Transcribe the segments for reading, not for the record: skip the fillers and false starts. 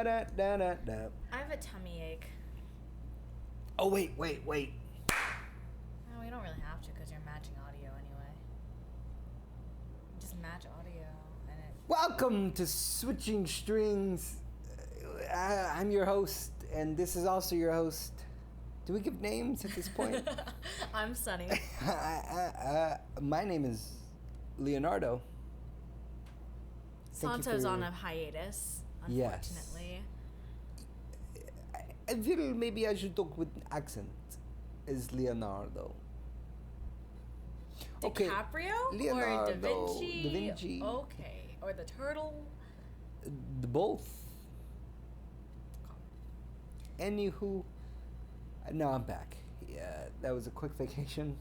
Da-da-da-da-da. I have a tummy ache. Oh, wait. No, we don't really have to because you're matching audio anyway. Just match audio and it... Welcome to Switching Strings. I'm your host, and this is also your host. Do we give names at this point? I'm Sunny. My name is Leonardo. Santos on a hiatus, unfortunately. Yes. I feel maybe I should talk with accent. Is Leonardo. DiCaprio? Leonardo, or Da Vinci? Da Vinci. Okay. Or the turtle? The both. Anywho, no, I'm back. Yeah, that was a quick vacation.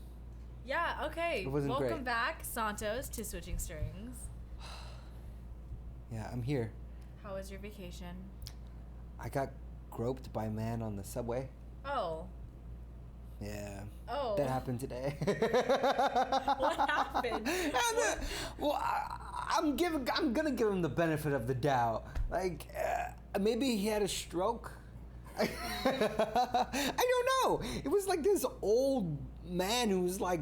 Yeah, okay. It wasn't Welcome great. back, Santos, to Switching Strings. Yeah, I'm here. How was your vacation? I got groped by a man on the subway. Oh. Yeah. Oh. That happened today. What happened? Well, I'm gonna give him the benefit of the doubt. Like, maybe he had a stroke. I don't know. It was like this old man who was like,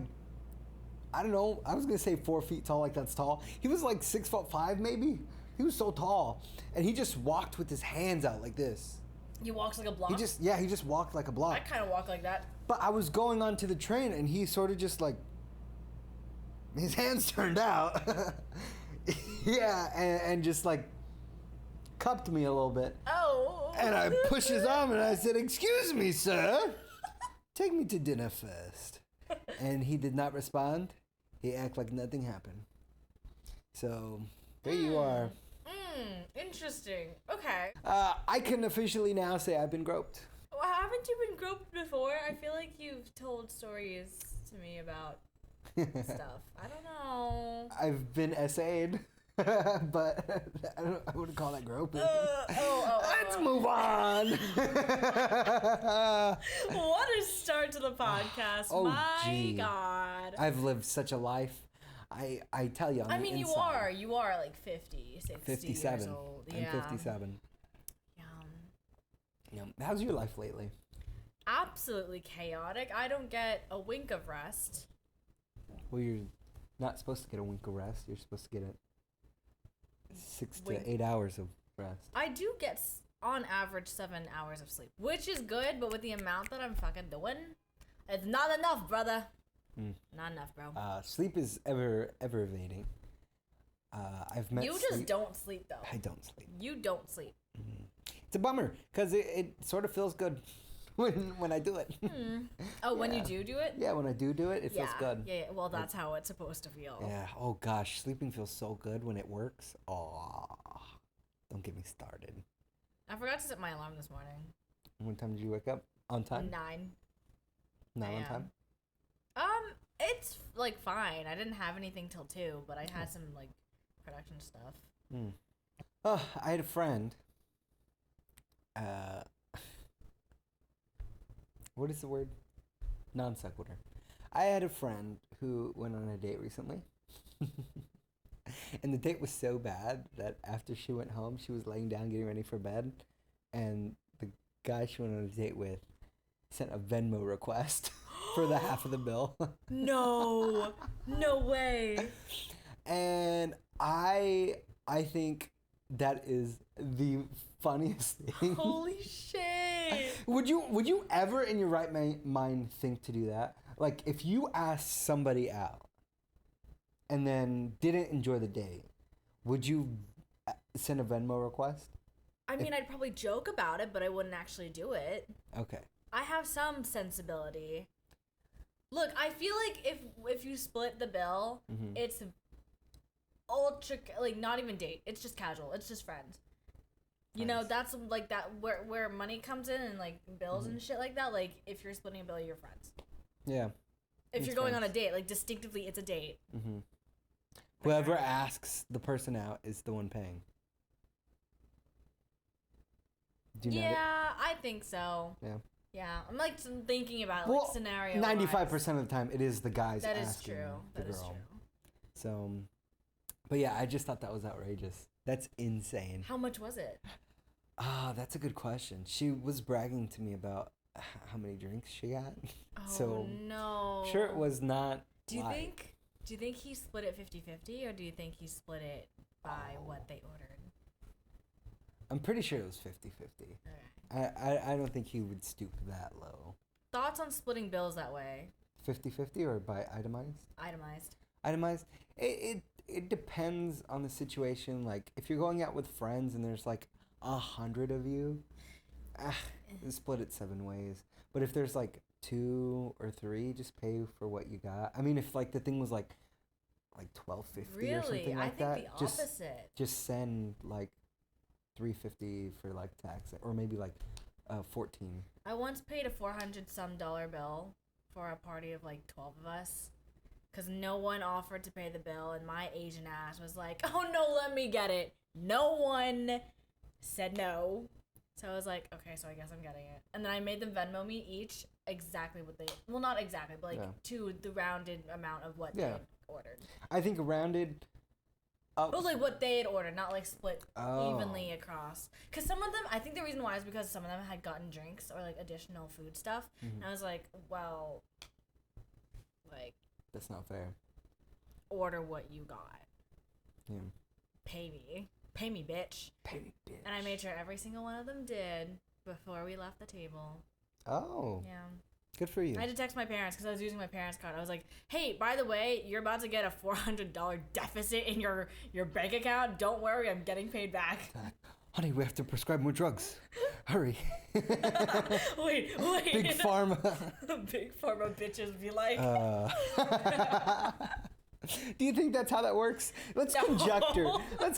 I don't know. I was gonna say 4 feet tall. Like that's tall. He was like 6'5" maybe. He was so tall, and he just walked with his hands out like this. You walked like a block? He just walked like a block. I kind of walk like that. But I was going onto the train, and he sort of just like, his hands turned out. Yeah, and just like cupped me a little bit. Oh. And I pushed his arm, and I said, "Excuse me, sir. Take me to dinner first." And he did not respond. He acted like nothing happened. So there you are. Interesting. Okay. I can officially now say I've been groped. Well, haven't you been groped before? I feel like you've told stories to me about stuff. I don't know. I've been essayed, but I wouldn't call that groping. Let's move on. What a start to the podcast. Oh, My gee. God. I've lived such a life. I tell you, I mean, you are like 50, 60 57. years old. I'm Yeah. 57. Yum. Yeah. How's your life lately? Absolutely chaotic. I don't get a wink of rest. Well, you're not supposed to get a wink of rest. You're supposed to get 6 Wink. to 8 hours of rest. I do get, on average, 7 hours of sleep, which is good, but with the amount that I'm fucking doing, it's not enough, brother. Not enough, bro. Sleep is ever evading. I've met. You just don't sleep, though. I don't sleep. You don't sleep. It's a bummer because it sort of feels good when I do it. Oh, when Yeah. you do it? Yeah, when I do it, it feels good. Yeah. Well, that's how it's supposed to feel. Yeah. Oh gosh, sleeping feels so good when it works. Oh, don't get me started. I forgot to set my alarm this morning. What time did you wake up? On time? 9. Not on a.m. time. It's like fine. I didn't have anything till 2, but I had some like production stuff. Oh, I had a friend. What is the word? Non sequitur. I had a friend who went on a date recently. And the date was so bad that after she went home, she was laying down getting ready for bed. And the guy she went on a date with sent a Venmo request for the half of the bill. No way. And I think that is the funniest thing. Holy shit. Would you ever in your right mind think to do that? Like if you asked somebody out and then didn't enjoy the date, would you send a Venmo request? I mean, I'd probably joke about it, but I wouldn't actually do it. Okay. I have some sensibility. Look, I feel like if you split the bill, it's ultra, like, not even date. It's just casual. It's just friends. You know, that's like that where money comes in and like bills and shit like that. Like if you're splitting a bill, you're friends. Yeah. If you're going on a date, like distinctively, it's a date. Whoever asks the person out is the one paying. Do you know that? I think so. Yeah. Yeah, I'm like thinking about it, like scenario. 95% of the time it is the guys That is asking true. the That is girl. true. So, but yeah, I just thought that was outrageous. That's insane. How much was it? Ah, that's a good question. She was bragging to me about how many drinks she got. Oh, So no. sure it was not Do you like, think he split it 50-50, or do you think he split it by what they ordered? I'm pretty sure it was 50-50. Okay. I don't think he would stoop that low. Thoughts on splitting bills that way? 50-50 or by itemized? Itemized. Itemized. It depends on the situation. Like if you're going out with friends and there's like 100 of you, split it 7 ways. But if there's like 2 or 3, just pay for what you got. I mean, if like the thing was like $12.50 or something like that, I think the opposite. just send like $3.50 for like tax, or maybe like 14. I once paid a $400 bill for a party of like 12 of us, because no one offered to pay the bill, and my Asian ass was like, "Oh no, let me get it." No one said no. So I was like, okay, so I guess I'm getting it. And then I made them Venmo me each exactly what they, well, not exactly, but like to the rounded amount of what they had ordered. I think rounded up. But like what they had ordered, not like split evenly across. Because some of them, I think the reason why is because some of them had gotten drinks or like additional food stuff. And I was like, well, like. That's not fair. Order what you got. Yeah. Pay me. Pay me, bitch. Pay me, bitch. And I made sure every single one of them did before we left the table. Oh. Yeah. Good for you. I had to text my parents because I was using my parents' card. I was like, hey, by the way, you're about to get a $400 deficit in your bank account. Don't worry, I'm getting paid back. Honey, we have to prescribe more drugs. Hurry. Wait. Big Pharma. Big Pharma bitches be like. Do you think that's how that works? Let's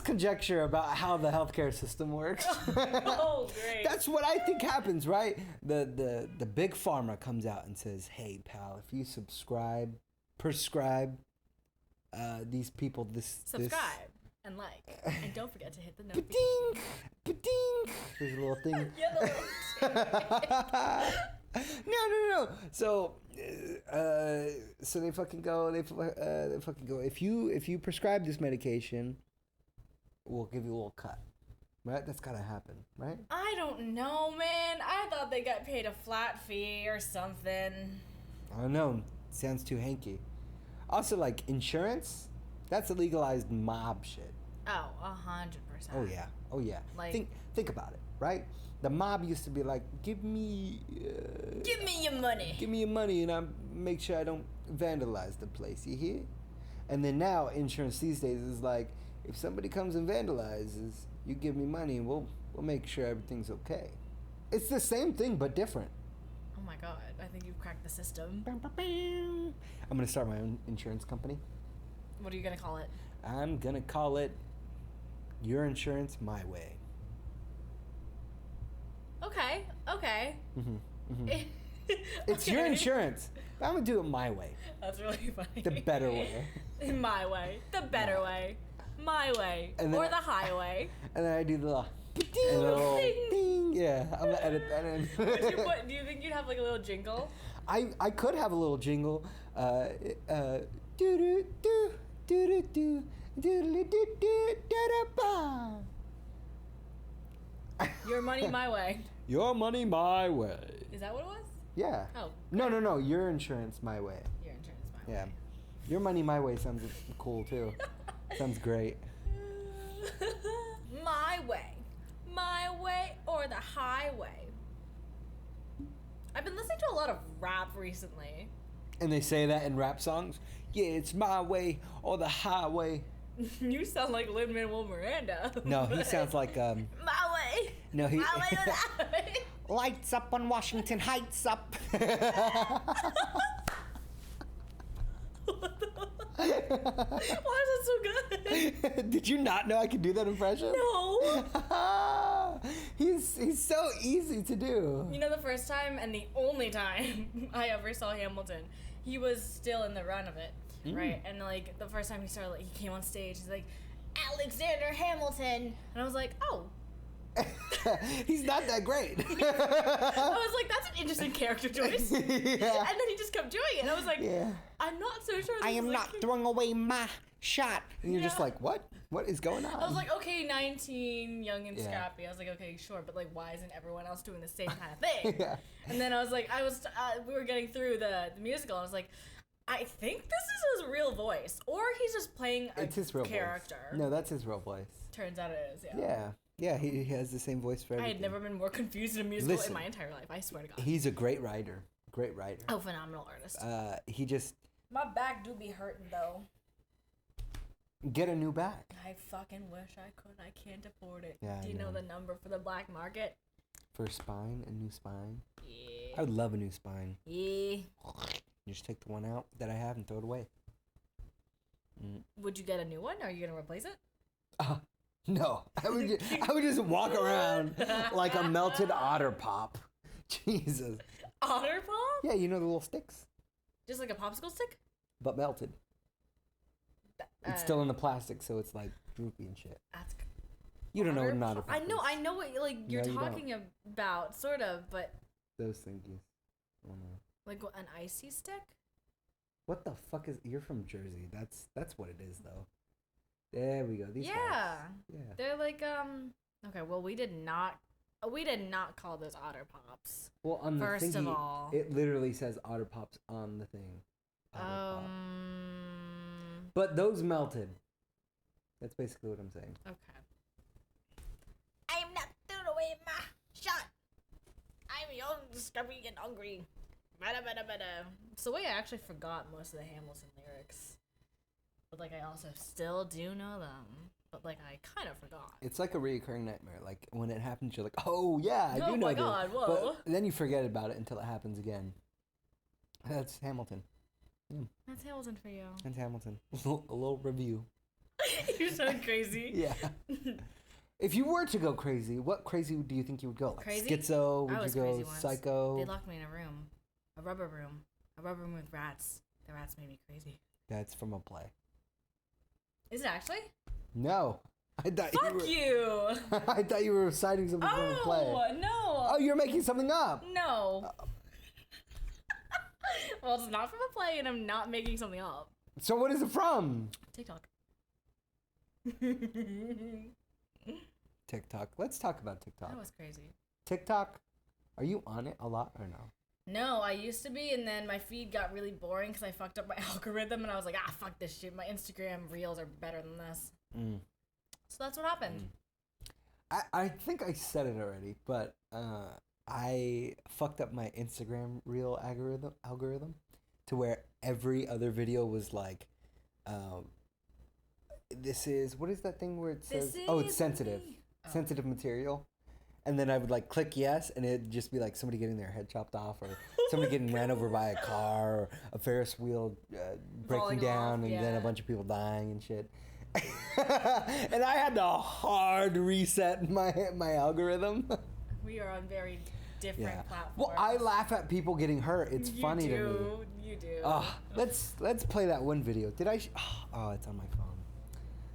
conjecture about how the healthcare system works. Oh, great. That's what I think happens, right? The big pharma comes out and says, "Hey, pal, if you prescribe these people this and like, and don't forget to hit the notification. Ba-ding. There's a little thing. No. So they fucking go. They fucking go. If you prescribe this medication, we'll give you a little cut. Right? That's gotta happen, right? I don't know, man. I thought they got paid a flat fee or something. I don't know. Sounds too hanky. Also, like insurance, that's a legalized mob shit. Oh, 100%. Oh yeah. Like, think about it, right? The mob used to be like, give me your money. Give me your money, and I make sure I don't vandalize the place. You hear? And then now, insurance these days is like, if somebody comes and vandalizes, you give me money, and we'll make sure everything's okay. It's the same thing but different. Oh my god, I think you've cracked the system. I'm gonna start my own insurance company. What are you gonna call it? I'm gonna call it Your Insurance My Way. Okay. It's your insurance, but I'm gonna do it my way. That's really funny. The better way. My way. The better way. My way. And then or the highway. And then I do the little ding. Yeah, I'm gonna edit that in. Do you think you'd have like a little jingle? I could have a little jingle. Do do do do do do do do ba. Your money, my way. Your money, my way. Is that what it was? Yeah. Oh. No. Your insurance, my way. Your insurance, my way. Yeah. Your money, my way sounds cool too. Sounds great. My way, or the highway. I've been listening to a lot of rap recently. And they say that in rap songs. Yeah, it's my way or the highway. You sound like Lin-Manuel Miranda. No, he sounds like My way. No, he. My way or the highway. Lights up on Washington Heights up. Why is that so good? Did you not know I could do that impression? No. He's so easy to do. You know, the first time and the only time I ever saw Hamilton, he was still in the run of it, right? And like the first time he started, like, he came on stage, he's like, Alexander Hamilton, and I was like, oh. He's not that great. I was like, that's an interesting character choice. Yeah. And then he just kept doing it, and I was like, I'm not so sure. I am not throwing away my shot. And you're just like, what? What is going on? I was like, okay, 19, young and scrappy. I was like, okay, sure, but like, why isn't everyone else doing the same kind of thing? Yeah. And then I was like, we were getting through the musical, and I was like, I think this is his real voice, or he's just playing a character. Voice. No, that's his real voice. Turns out it is. Yeah, he has the same voice for everything. I had never been more confused in a musical in my entire life. I swear to God. He's a great writer. Oh, phenomenal artist. He just. My back do be hurting though. Get a new back. I fucking wish I could. I can't afford it. Yeah, do you know the number for the black market? For a spine, a new spine. Yeah. I would love a new spine. Yeah. You just take the one out that I have and throw it away. Would you get a new one? Or are you gonna replace it? No. I would just walk around like a melted otter pop. Jesus. Otter pop? Yeah, you know the little sticks. Just like a popsicle stick? But melted. It's still in the plastic, so it's like droopy and shit. That's you don't know what an otter pop is. I know what you're talking about, sort of, but those thingies. Oh, no. Like an icy stick? What the fuck is? You're from Jersey. That's what it is, though. There we go. These guys. Yeah. They're like Okay, well we did not call those otter pops. Well, on the first thingy, of all, it literally says otter pops on the thing. Pop. But those melted. That's basically what I'm saying. Okay. I'm not throwing away my shot. I'm young, scruffy, and hungry. It's the way I actually forgot most of the Hamilton lyrics. But, like, I also still do know them. But, like, I kind of forgot. It's like a reoccurring nightmare. Like, when it happens, you're like, oh, yeah, I do know this. Oh, my God, whoa. But then you forget about it until it happens again. That's Hamilton. Yeah. That's Hamilton for you. That's Hamilton. A little review. You're so crazy. Yeah. If you were to go crazy, what crazy do you think you would go? Like crazy? Schizo? Would you go psycho? They locked me in a room. A rubber room with rats. The rats made me crazy. That's from a play. Is it actually? No. I thought Fuck you! I thought you were reciting something from a play. Oh, no! Oh, you're making something up. No. Well, it's not from a play, and I'm not making something up. So what is it from? TikTok. TikTok. Let's talk about TikTok. That was crazy. TikTok, are you on it a lot or no? No, I used to be, and then my feed got really boring because I fucked up my algorithm, and I was like, fuck this shit. My Instagram reels are better than this. So that's what happened. I think I said it already, but I fucked up my Instagram reel algorithm to where every other video was like, this is, what is that thing where it says, it's sensitive. Sensitive material. And then I would like click yes, and it'd just be like somebody getting their head chopped off, or somebody getting ran over by a car, or a Ferris wheel breaking down, and then a bunch of people dying and shit. And I had to hard reset my algorithm. We are on very different platforms. Well, I laugh at people getting hurt. It's funny to me. You do. Let's play that one video. Did I? Oh, it's on my phone.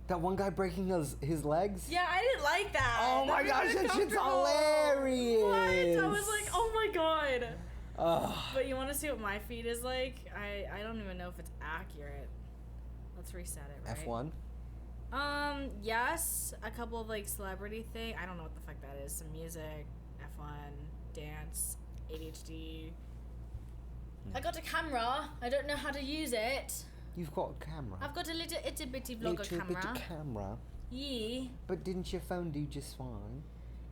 That one guy breaking his legs? Yeah, I didn't like that. Oh my gosh, that shit's hilarious. What? I was like, oh my god. But you want to see what my feed is like? I don't even know if it's accurate. Let's reset it, right? F1? Yes. A couple of like celebrity thing. I don't know what the fuck that is. Some music, F1, dance, ADHD. I got a camera. I don't know how to use it. You've got a camera. I've got a little itty bitty vlogger camera. Yeah. But didn't your phone do just fine?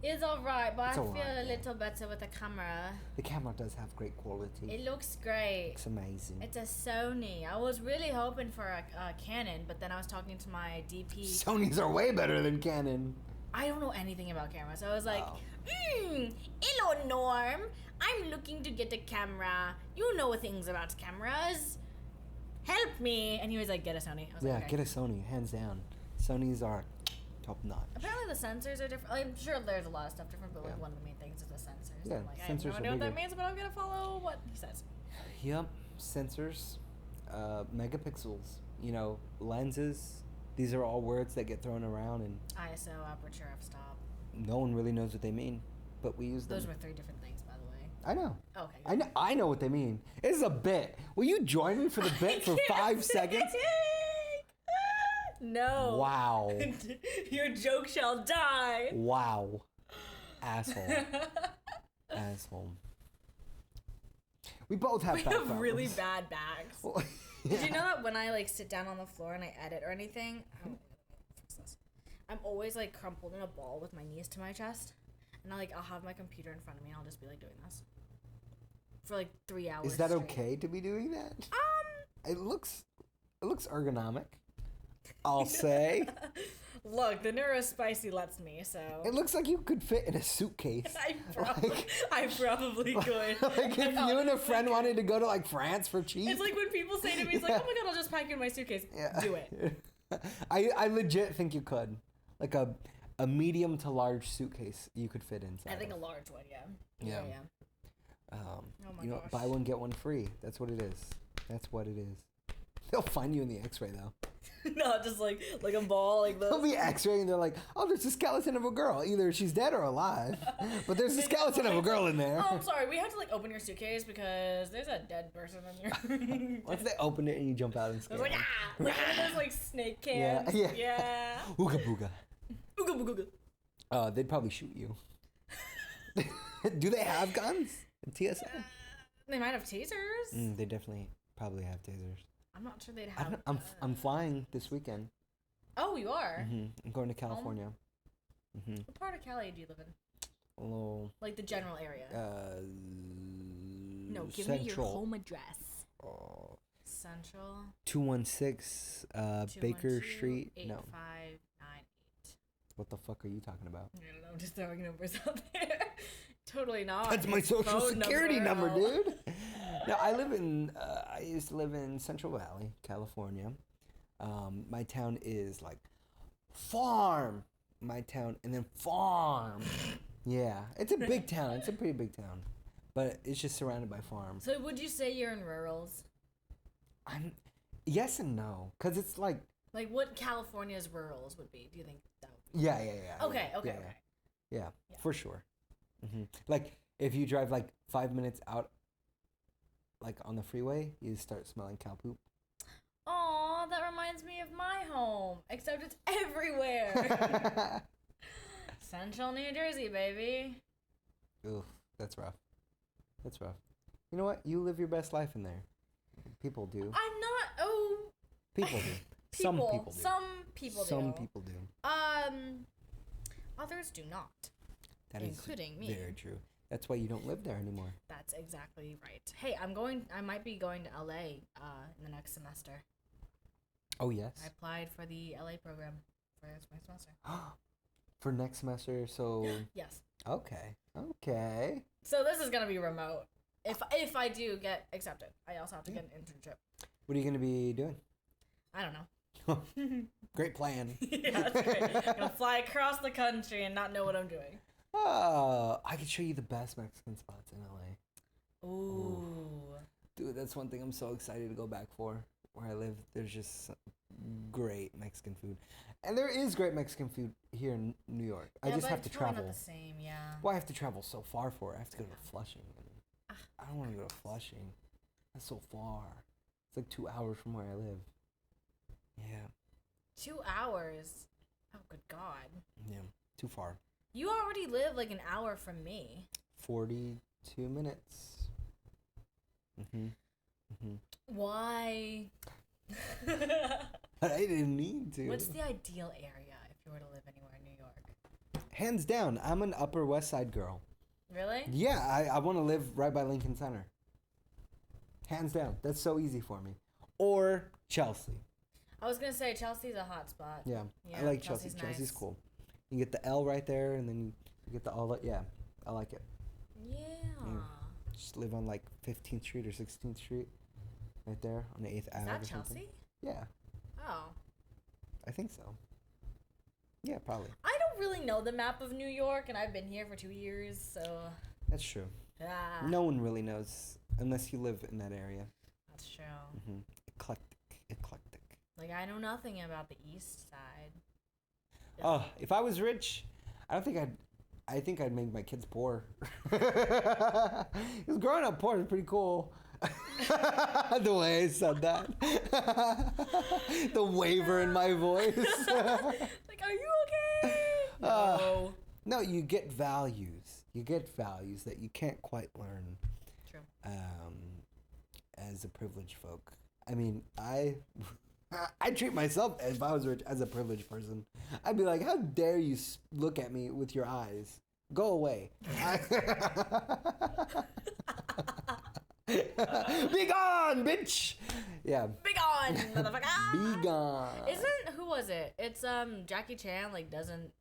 It's alright, but I feel a little better with the camera. The camera does have great quality. It looks great. It's amazing. It's a Sony. I was really hoping for a Canon, but then I was talking to my DP. Sonys are way better than Canon. I don't know anything about cameras, so I was like, hello Norm. I'm looking to get a camera. You know things about cameras. Help me. And he was like, get a Sony. I was like, okay. Get a Sony, hands down. Sonys are top notch. Apparently the sensors are different. I'm sure there's a lot of stuff different, but like one of the main things is the sensors. Yeah, I'm like, sensors I have no idea what that means, but I'm going to follow what he says. Yep, sensors, megapixels, lenses. These are all words that get thrown around, and ISO, aperture, f-stop. No one really knows what they mean, but we use them. Those were 3 different things, by the way. I know. Okay. I know what they mean. It is a bit. Will you join me for the bit for 5 seconds? No. Wow. Your joke shall die. Wow. Asshole. Asshole. We both have We back have problems. really bad backs. Well, Did you know that when I like sit down on the floor and I edit or anything, I'm always like crumpled in a ball with my knees to my chest, and I'll have my computer in front of me and I'll just be like doing this for like 3 hours. Is that straight. okay to be doing that? It looks ergonomic. I'll say. Look, the neurospicy lets me, so It looks like you could fit in a suitcase. I probably could. Like if you and a friend wanted to go to like France for cheap. It's like when people say to me, it's like, oh my god, I'll just pack you in my suitcase. Yeah. Do it. I legit think you could. Like a medium to large suitcase you could fit inside. I think of. a large one, yeah. Yeah. Oh my You know, gosh. buy one get one free. That's what it is. That's what it is. They'll find you in the X-ray though. Not just like a ball like this. They'll be X-ray and they're like, oh, there's a skeleton of a girl. Either she's dead or alive, but there's a skeleton of a girl in there. Oh, I'm sorry. We have to like open your suitcase because there's a dead person in here. What if they open it and you jump out and I scare was like, them? ah! Like one of those like snake cans. Yeah. Ooga booga. Ooga booga booga. They'd probably shoot you. Do they have guns in TSA? They might have tasers. They definitely probably have tasers. I'm not sure they'd I have. don't, I'm flying this weekend. Oh, you are? I'm going to California. What part of Cali do you live in? A little. Like the general area. No, give Central. me your home address. Oh. Central. 216 Baker Street. No. 8598. What the fuck are you talking about? I don't know. I'm just throwing numbers out there. Totally not. That's my social Phone security number, Oh. dude. No, I used to live in Central Valley, California. My town is like farm. My town and then farm. Yeah, it's a big town. It's a pretty big town, but it's just surrounded by farms. So would you say you're in rurals? I'm yes and no, cause it's like what California's rurals would be? Do you think that would yeah. Okay, yeah, okay. Yeah, for sure. Like if you drive like 5 minutes out, like on the freeway, you start smelling cow poop. Aw, that reminds me of my home. Except it's everywhere. Central New Jersey, baby. Oof, that's rough. That's rough. You know what? You live your best life in there. People do. I'm not. Oh. People do. Some people do. Some people do. Some people do. Others do not. That is including me. very true. That's why you don't live there anymore. That's exactly right. Hey, I might be going to LA in the next semester. Oh, yes. I applied for the LA program for next semester. For next semester, so... Yes. Okay. Okay. So this is going to be remote. If I do get accepted, I also have to get an internship. What are you going to be doing? I don't know. Great plan. Yeah, that's great. I'm going to fly across the country and not know what I'm doing. I can show you the best Mexican spots in LA. Ooh. Dude, that's one thing I'm so excited to go back for. Where I live, there's just great Mexican food. And there is great Mexican food here in New York. I just have to travel. Not the same, yeah. Well, I have to travel so far for it. I have to go to Flushing. And I don't want to go to Flushing. That's so far. It's like 2 hours from where I live. Yeah. 2 hours? Oh, good God. Yeah, too far. You already live like an hour from me. 42 minutes. Why? But I didn't need to. What's the ideal area if you were to live anywhere in New York? Hands down, I'm an Upper West Side girl. Really? Yeah, I want to live right by Lincoln Center. Hands down. That's so easy for me. Or Chelsea. I was going to say Chelsea's a hot spot. Yeah, I like Chelsea. Chelsea's Chelsea's nice. cool. You get the L right there, and then you get the all. Yeah, I like it. Yeah. Just live on like 15th Street or 16th Street, right there on the 8th Ave. Is that or something. Chelsea? Yeah, Oh. I think so. Yeah, probably. I don't really know the map of New York, and I've been here for 2 years, so... That's true. Ah, No one really knows unless you live in that area. that's true. Eclectic. Like, I know nothing about the east side. Oh, if I was rich, I think I'd make my kids poor. Because growing up poor is pretty cool. The way I said that. The waver in my voice. Like, are you okay? No. No, you get values. You get values that you can't quite learn. True. As a privileged folk. I mean, I treat myself if I was rich as a privileged person. I'd be like, how dare you look at me with your eyes? Go away. Be gone, bitch. Yeah. Be gone, motherfucker. Be gone. Who was it? It's Jackie Chan like doesn't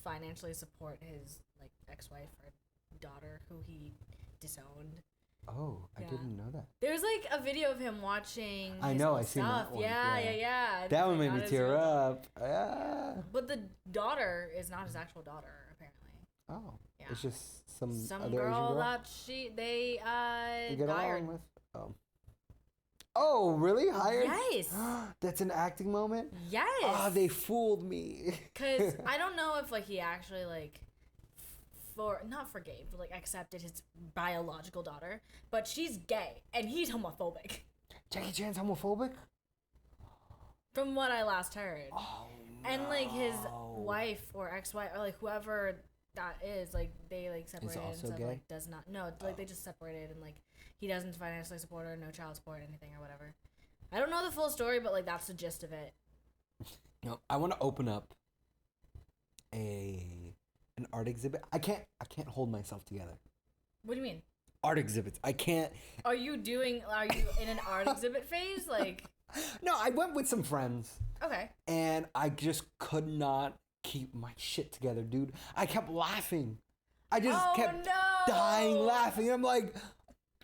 financially support his like ex-wife or daughter who he disowned. Oh, I didn't know that. There's like a video of him watching his I seen that one. Yeah. That one made me tear up. Yeah. But the daughter is not his actual daughter, apparently. Oh. Yeah. It's just some other girl Asian girl that they get hired. along with. Oh. Oh, really? Hired? Yes. That's an acting moment? Yes. Oh, they fooled me. Because I don't know if like he actually like not forgave, but like accepted his biological daughter, but she's gay and he's homophobic. Jackie Chan's homophobic? From what I last heard. Oh, no. And like his wife or ex-wife or like whoever that is, like they like separated and also stuff, gay? like does not like they just separated and like he doesn't financially support her, no child support, anything or whatever. I don't know the full story, but like that's the gist of it. No, I want to open up an art exhibit. I can't hold myself together. What do you mean? Art exhibits. I can't. Are you in an art exhibit phase? Like No, I went with some friends. Okay. And I just could not keep my shit together, dude. I kept laughing. I just kept dying laughing. I'm like,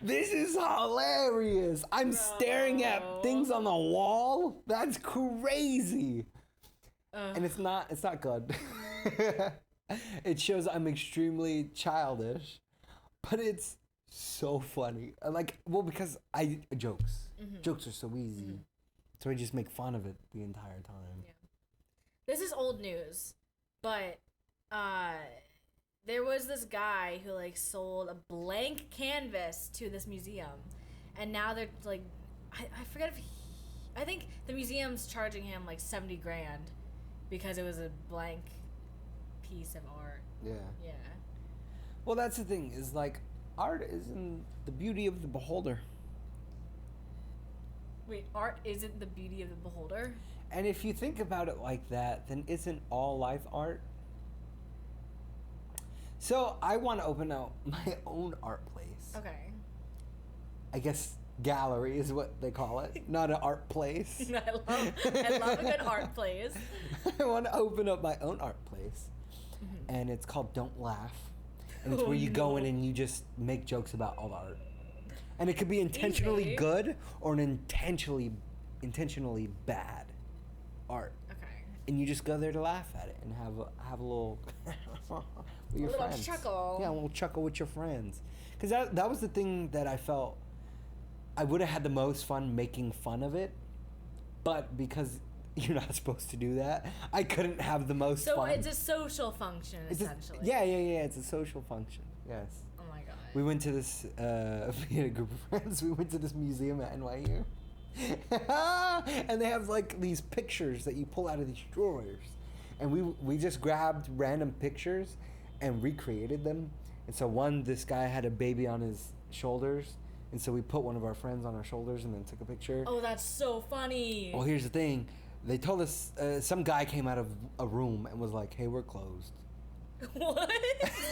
this is hilarious. I'm staring at things on the wall. That's crazy. And it's not good. It shows I'm extremely childish, but it's so funny. Because jokes are so easy. So I just make fun of it the entire time. Yeah. This is old news, but there was this guy who like sold a blank canvas to this museum, and now they're like, I forget I think the museum's charging him like $70,000 because it was a blank piece of art. Yeah. Yeah. Well, that's the thing, is like, art isn't the beauty of the beholder. Wait, art isn't the beauty of the beholder? And if you think about it like that, then isn't all life art? So I want to open out my own art place. Okay. I guess gallery is what they call it, not an art place. I love a good art place. I want to open up my own art place, and it's called Don't Laugh, and it's where you go in and you just make jokes about all the art, and it could be intentionally good or an intentionally bad art. Okay. And you just go there to laugh at it and have a little with your friends. Little chuckle. Yeah, a little chuckle with your friends, because that was the thing that I felt I would have had the most fun making fun of it, but because you're not supposed to do that, I couldn't have the most fun. So it's a social function, essentially. Yeah, it's a social function, yes. Oh my god. We went to this, we had a group of friends, we went to this museum at NYU, and they have like these pictures that you pull out of these drawers, and we just grabbed random pictures and recreated them. And so this guy had a baby on his shoulders, and so we put one of our friends on our shoulders and then took a picture. Oh, that's so funny. Well, here's the thing. They told us, some guy came out of a room and was like, hey, we're closed. What?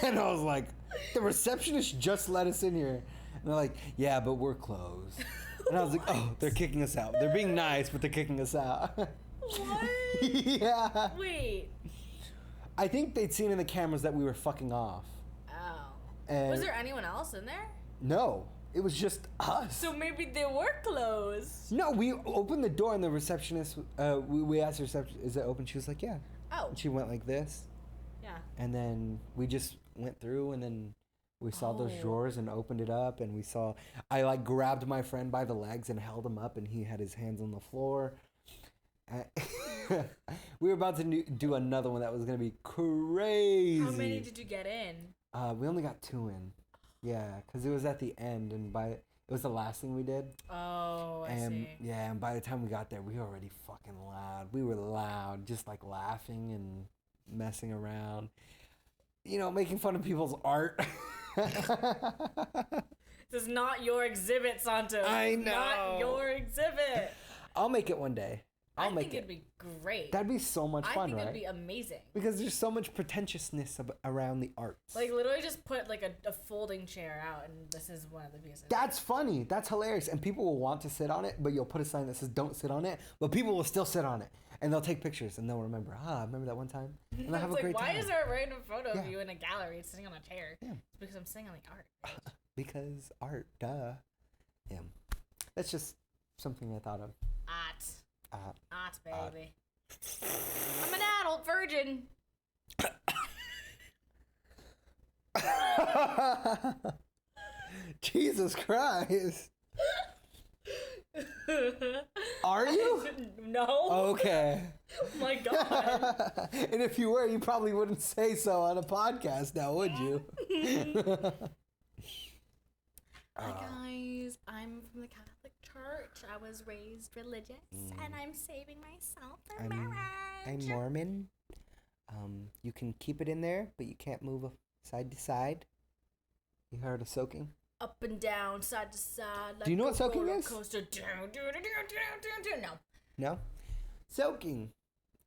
And I was like, the receptionist just let us in here. And they're like, yeah, but we're closed. And I was like, oh, they're kicking us out. They're being nice, but they're kicking us out. What? Yeah. Wait. I think they'd seen in the cameras that we were fucking off. Oh. And Was there anyone else in there? No. It was just us. So maybe they were closed. No, we opened the door and the receptionist, we asked the receptionist, is it open? She was like, yeah. Oh. And she went like this. Yeah. And then we just went through, and then we saw those drawers and opened it up, and I like grabbed my friend by the legs and held him up, and he had his hands on the floor. We were about to do another one that was going to be crazy. How many did you get in? We only got 2 in. Yeah, because it was at the end, and it It was the last thing we did. Oh, I and see. yeah, and by the time we got there, we were already fucking loud. We were loud, just like laughing and messing around. You know, making fun of people's art. This is not your exhibit, Santos. I know. Not your exhibit. I'll make it one day. I think it'd be great. That'd be so much fun, right? I think it'd be amazing. Because there's so much pretentiousness around the arts. Like, literally just put, like, a folding chair out, and this is one of the pieces. That's funny. That's hilarious. And people will want to sit on it, but you'll put a sign that says, don't sit on it. But people will still sit on it. And they'll take pictures, and they'll remember, remember that one time? And they'll have a great time. Why is there a random photo of you in a gallery sitting on a chair? Yeah. It's because I'm sitting on the art. Right? Because art, duh. Yeah. That's just something I thought of. Art, baby. I'm an adult virgin. Jesus Christ. Are you? No. Okay. Oh my God. And if you were, you probably wouldn't say so on a podcast now, would you? Hi guys, I'm from the Catholic Church. I was raised religious, and I'm saving myself for marriage. I'm Mormon. You can keep it in there, but you can't move side to side. You heard of soaking? Up and down, side to side. Like do you know what soaking is? Coaster. No. No? Soaking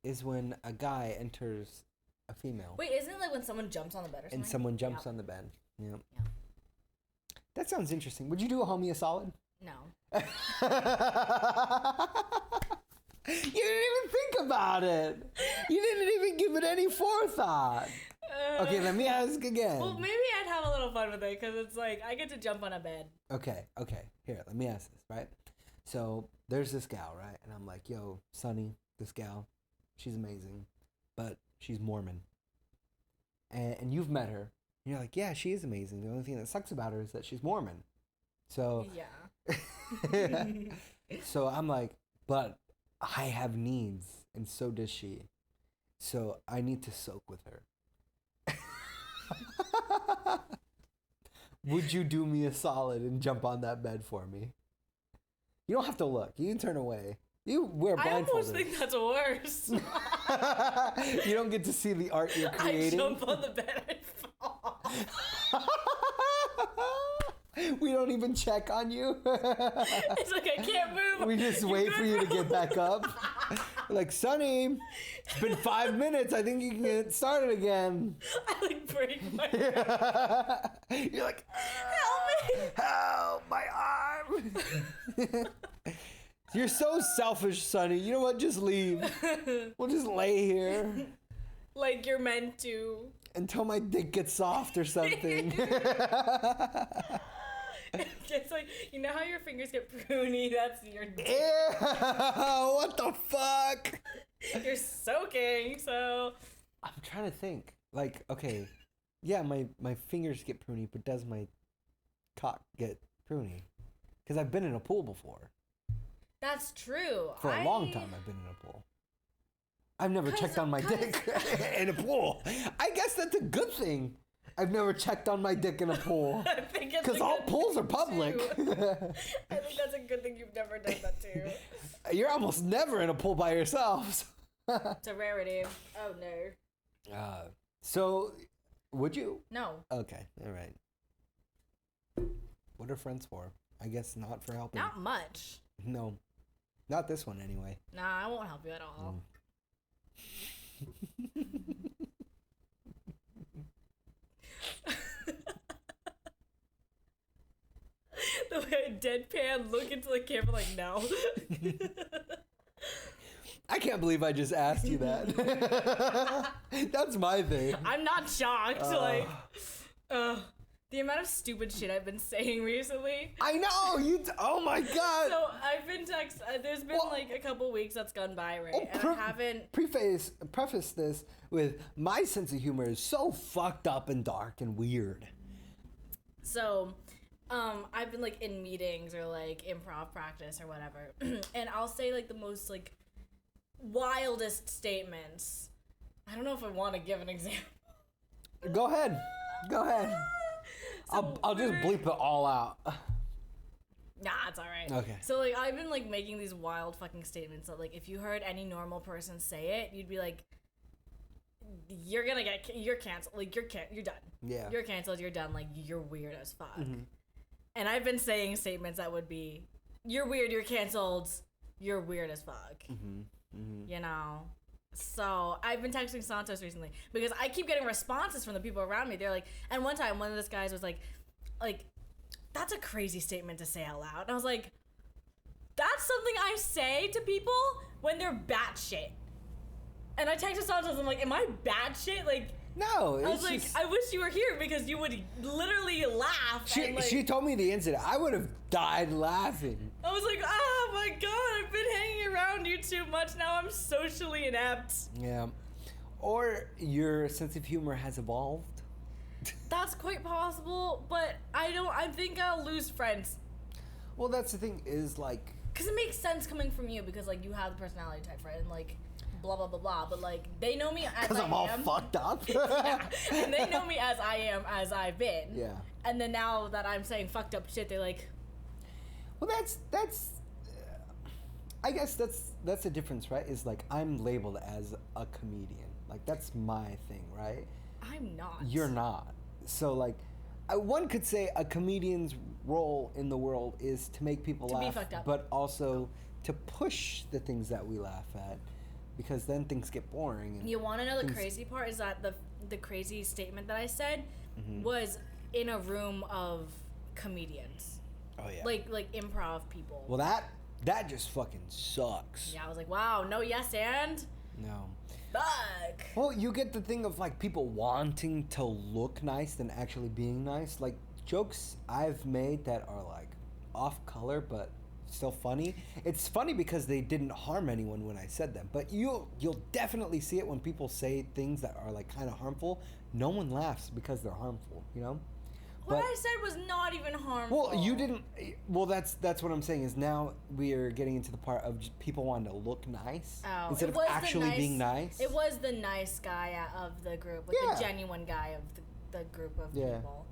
is when a guy enters a female. Wait, isn't it like when someone jumps on the bed or something? And someone jumps on the bed. Yep. That sounds interesting. Would you do a homie a solid? No. You didn't even think about it. You didn't even give it any forethought. Okay, let me ask again. Well, maybe I'd have a little fun with it because it's like I get to jump on a bed. Okay. Here, let me ask this, right? So there's this gal, right? And I'm like, yo, Sunny, this gal, she's amazing, but she's Mormon. And you've met her. And you're like, yeah, she is amazing. The only thing that sucks about her is that she's Mormon. So yeah. So I'm like, but I have needs, and so does she. So I need to soak with her. Would you do me a solid and jump on that bed for me? You don't have to look. You can turn away. You wear blindfolded. I almost think that's worse. You don't get to see the art you're creating. I jump on the bed and fall. We don't even check on you. It's like I can't move. We just wait for you to get back up. We're like, Sonny, it's been 5 minutes. I think you can get started again. I like break my You're like, help me. Help, my arm. You're so selfish, Sonny. You know what? Just leave. We'll just lay here. Like you're meant to. Until my dick gets soft or something. It's like, you know how your fingers get pruny? That's your dick. Ew, what the fuck? You're soaking, so. I'm trying to think. Like, okay. Yeah, my fingers get pruny, but does my cock get pruny? Because I've been in a pool before. That's true. For a long time, I've been in a pool. I've never checked on my dick in a pool. I guess that's a good thing. I've never checked on my dick in a pool. Because all pools are public. I think that's a good thing you've never done that too. You're almost never in a pool by yourselves. It's a rarity. Oh no. So, would you? No. Okay, all right. What are friends for? I guess not for helping. Not much. No. Not this one anyway. Nah, I won't help you at all. The way I deadpan look into the camera like, no. I can't believe I just asked you that. That's my thing. I'm not shocked. The amount of stupid shit I've been saying recently. I know! Oh my god! So I've been there's been like a couple weeks that's gone by, right? And I haven't... Preface this with my sense of humor is so fucked up and dark and weird. So, I've been like in meetings or like improv practice or whatever. And I'll say like the most like wildest statements. I don't know if I want to give an example. Go ahead. So I'll just bleep it all out. Nah, it's all right. Okay. So like I've been like making these wild fucking statements that like if you heard any normal person say it, you'd be like, you're canceled. Like you're done. Yeah. You're canceled. You're done. Like you're weird as fuck. Mm-hmm. And I've been saying statements that would be, you're weird. You're canceled. You're weird as fuck. Mm-hmm. Mm-hmm. You know. So I've been texting Santos recently because I keep getting responses from the people around me. They're like, and one time one of those guys was like, that's a crazy statement to say out loud. And I was like, that's something I say to people when they're batshit. And I texted Santos, I'm like, am I batshit? Like, no, I was like, I wish you were here because you would literally laugh. She told me the incident. I would have died laughing. I was like, oh my god, I've been hanging around you too much. Now I'm socially inept. Yeah. Or your sense of humor has evolved. That's quite possible, but I think I'll lose friends. Well, that's the thing is like... Because it makes sense coming from you because, like, you have the personality type, right? And, like, blah, blah, blah, blah. But, like, they know me as I am. Because I'm all fucked up. Yeah. And they know me as I am, as I've been. Yeah. And then now that I'm saying fucked up shit, they're like... Well, that's I guess that's the difference, right? Is, like, I'm labeled as a comedian. Like, that's my thing, right? I'm not. You're not. So, like, one could say a comedian's role in the world is to make people laugh, be fucked up. but also to push the things that we laugh at, because then things get boring. And you want to know the crazy part is that the crazy statement that I said mm-hmm. was in a room of comedians. Oh yeah. Like improv people. Well, that just fucking sucks. Yeah, I was like, wow, no, yes, and no. fuck. Well, you get the thing of like people wanting to look nice than actually being nice. Like jokes I've made that are like off color but still funny. It's funny because they didn't harm anyone when I said them. But you'll definitely see it when people say things that are like kind of harmful. No one laughs because they're harmful, you know? What I said was not even harmful. Well, you didn't. Well, that's what I'm saying is now we are getting into the part of just people wanting to look nice instead of actually being nice. It was the nice guy of the group, like the genuine guy of the group of people.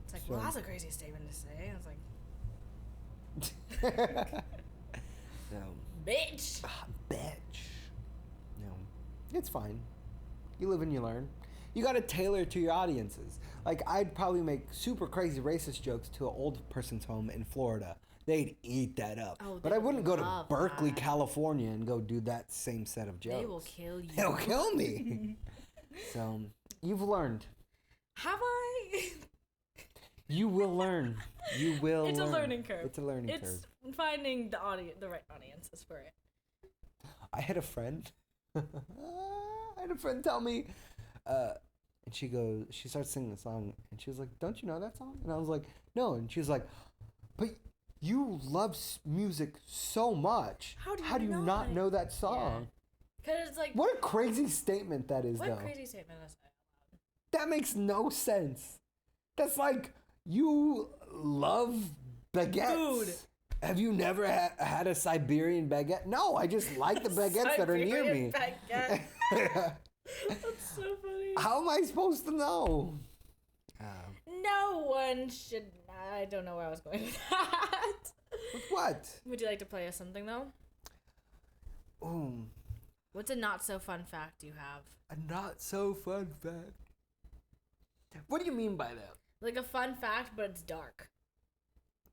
It's like, well, that's a crazy statement to say. I was like, no. Bitch. Bitch. No, it's fine. You live and you learn. You got to tailor it to your audiences. Like, I'd probably make super crazy racist jokes to an old person's home in Florida. They'd eat that up. Oh, but I wouldn't go to Berkeley, California and go do that same set of jokes. They will kill you. They'll kill me. So, you've learned. Have I? You will learn. You will It's learn. a learning curve. It's a learning curve. It's finding the right audiences for it. I had a friend. Tell me... and she starts singing the song, and she was like, don't you know that song? And I was like, no. And she was like, but you love music so much. How do you not know that song? Because it's like... What a crazy statement that is, though. What a crazy statement is that? That makes no sense. That's like, you love baguettes. Food. Have you never had a Siberian baguette? No, I just like the baguettes that are near me. Baguette. That's so funny. How am I supposed to know? No one should. I don't know where I was going with that. With what? Would you like to play us something though? What's a not so fun fact you have? A not so fun fact. What do you mean by that? Like a fun fact, but it's dark.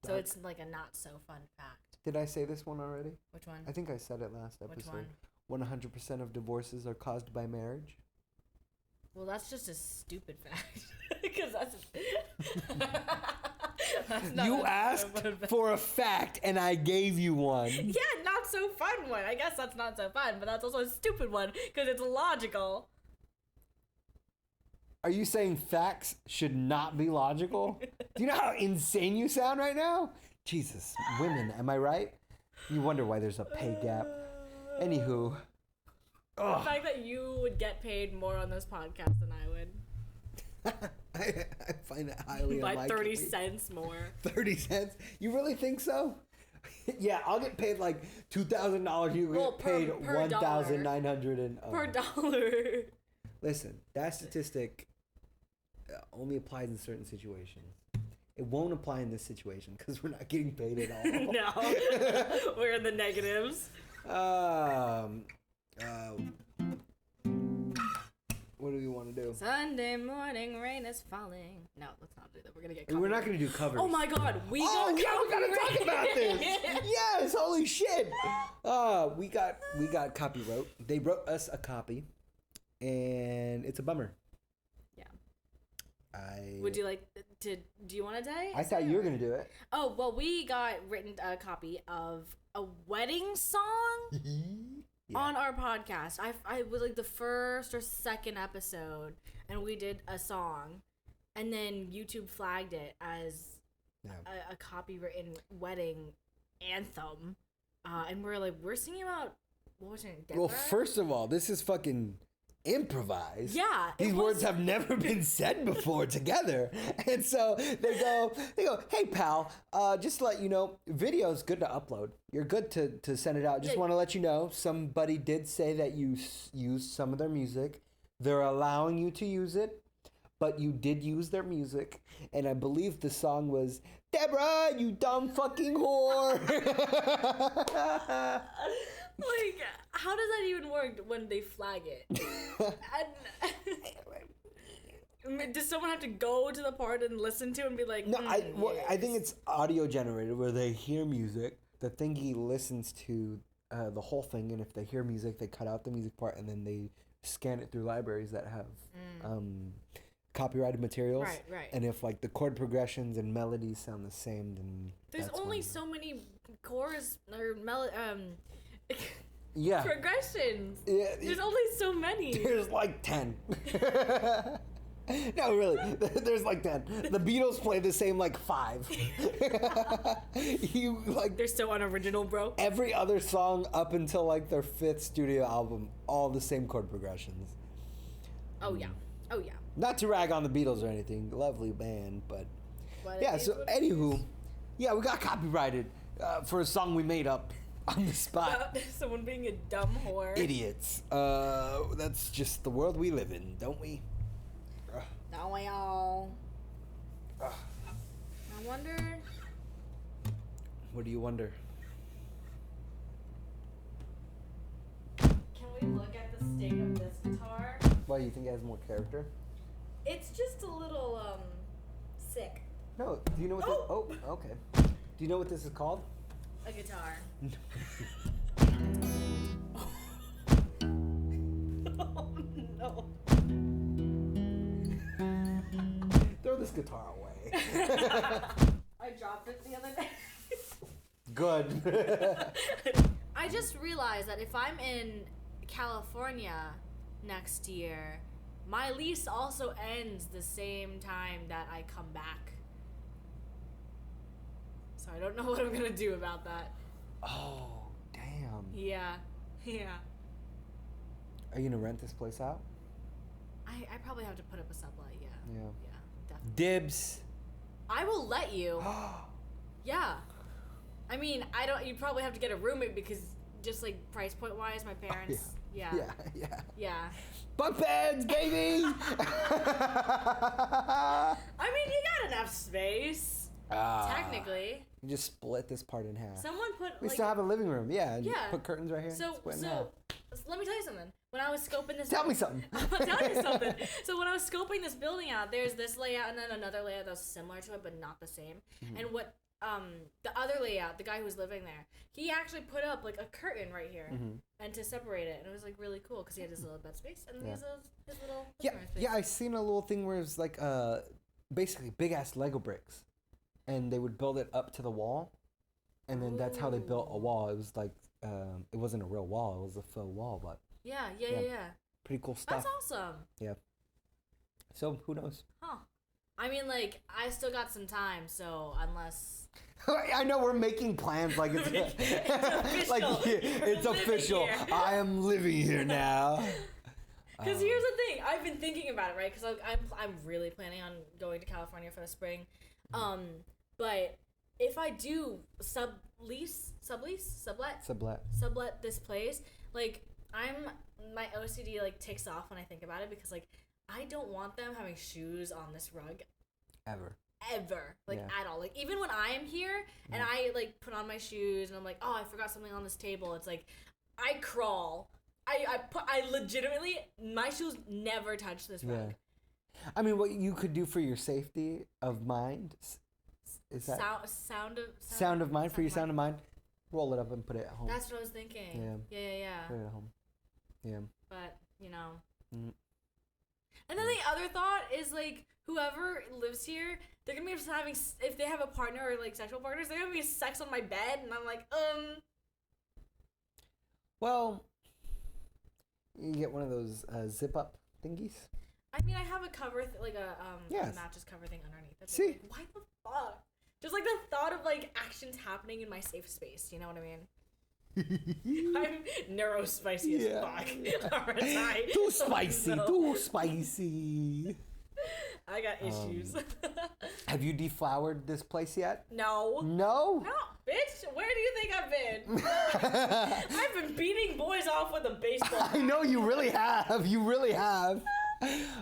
So it's like a not so fun fact. Did I say this one already? Which one? I think I said it last episode. Which one? 100% of divorces are caused by marriage. Well, that's just a stupid fact. Because that's not you asked for a fact, and I gave you one. Yeah, not so fun one. I guess that's not so fun, but that's also a stupid one because it's logical. Are you saying facts should not be logical? Do you know how insane you sound right now? Jesus, women, am I right? You wonder why there's a pay gap. Anywho. The fact that you would get paid more on this podcast than I would. I find that highly unlikely. By 30 cents more. 30 cents? You really think so? Yeah, I'll get paid like $2,000. You get paid $1,900 per dollar. Listen, that statistic only applies in certain situations. It won't apply in this situation because we're not getting paid at all. No, we're in the negatives. What do we want to do? Sunday morning, rain is falling. No, let's not do that. We're gonna get. We're not gonna do covers. Oh my God, we gotta talk about this. Yes, holy shit. We got copyright. They wrote us a copy, and it's a bummer. Yeah. Would you like to? Do you want to die? I thought you were gonna do it. Oh well, we got written a copy of a wedding song. Yeah. On our podcast. I was like the first or second episode, and we did a song, and then YouTube flagged it as a copywritten wedding anthem, and we're singing about, what was it? Well, first of all, this is fucking improvised. Yeah, these words have never been said before together, and so they go, hey pal, just to let you know, video is good to upload. You're good to send it out. Just want to let you know, somebody did say that you used some of their music. They're allowing you to use it, but you did use their music, and I believe the song was Deborah, you dumb fucking whore. Like, how does that even work when they flag it? Does someone have to go to the part and listen to it and be like, no, I think it's audio generated where they hear music. The thingy listens to the whole thing, and if they hear music, they cut out the music part, and then they scan it through libraries that have copyrighted materials. Right. And if like the chord progressions and melodies sound the same, then there's only so many chords or yeah. progressions. Yeah, there's only so many. There's like 10. No, really. There's like 10. The Beatles play the same like 5. They're so unoriginal, bro. Every other song up until like their 5th studio album, all the same chord progressions. Oh yeah. Not to rag on the Beatles or anything. Lovely band, but yeah, so anywho, yeah, we got copyrighted for a song we made up on the spot. About someone being a dumb whore. Idiots. That's just the world we live in, don't we? Don't we all? I wonder. What do you wonder? Can we look at the state of this guitar? Why, you think it has more character? It's just a little sick. No, do you know what this... Oh, okay. Do you know what this is called? A guitar. Oh, no. Throw this guitar away. I dropped it the other day. Good. I just realized that if I'm in California next year, my lease also ends the same time that I come back. So I don't know what I'm gonna do about that. Oh, damn. Yeah. Are you gonna rent this place out? I probably have to put up a sublet, yeah. Yeah. Yeah, definitely. Dibs. I will let you. Yeah. I mean, you probably have to get a roommate because just like price point wise, my parents, yeah. Bunk beds, baby! I mean, you got enough space. Technically. You just split this part in half. Someone put We still have a living room, yeah. And yeah. You put curtains right here. So split in half. let me tell you something. When I was scoping this, Tell me something. I'm gonna tell you something. So when I was scoping this building out, there's this layout and then another layout that was similar to it but not the same. Mm-hmm. And what the other layout, the guy who was living there, he actually put up like a curtain right here and to separate it, and it was like really cool because he had his little bed space and his little space. Yeah, I seen a little thing where it was like basically big ass Lego bricks, and they would build it up to the wall, and then that's how they built a wall. It was like it wasn't a real wall; it was a faux wall, but yeah. Pretty cool stuff. That's awesome. Yeah. So who knows? Huh. I mean, like, I still got some time, so unless... I know we're making plans like it's official. like it's official. Here. I am living here now. Because here's the thing. I've been thinking about it, right? Because I'm really planning on going to California for the spring. But if I do sublet this place, like, my OCD like ticks off when I think about it because like I don't want them having shoes on this rug. Ever. ever, like Yeah. at all. Like even when I am here and I like put on my shoes and I'm like, oh, I forgot something on this table. It's like I crawl. I legitimately, my shoes never touch this rug. Yeah. I mean, what you could do for your safety of mind is that sound of mind for your sound of mind. Roll it up and put it at home. That's what I was thinking. Yeah. Put it at home. Yeah. But you know. Mm. And then the other thought is like whoever lives here, they're gonna be just having, if they have a partner or like sexual partners, they're gonna be sex on my bed, and I'm like, Well, you get one of those zip up thingies. I mean, I have a cover, like a Yes. mattress cover thing underneath. That's See? like, why the fuck? Just like the thought of like actions happening in my safe space. You know what I mean? I'm neurospicy as fuck. Aren't I? Too spicy. So, Too spicy. I got issues. Have you deflowered this place yet? No. No? No, bitch. Where do you think I've been? I've been beating boys off with a baseball. I know you really have. You really have.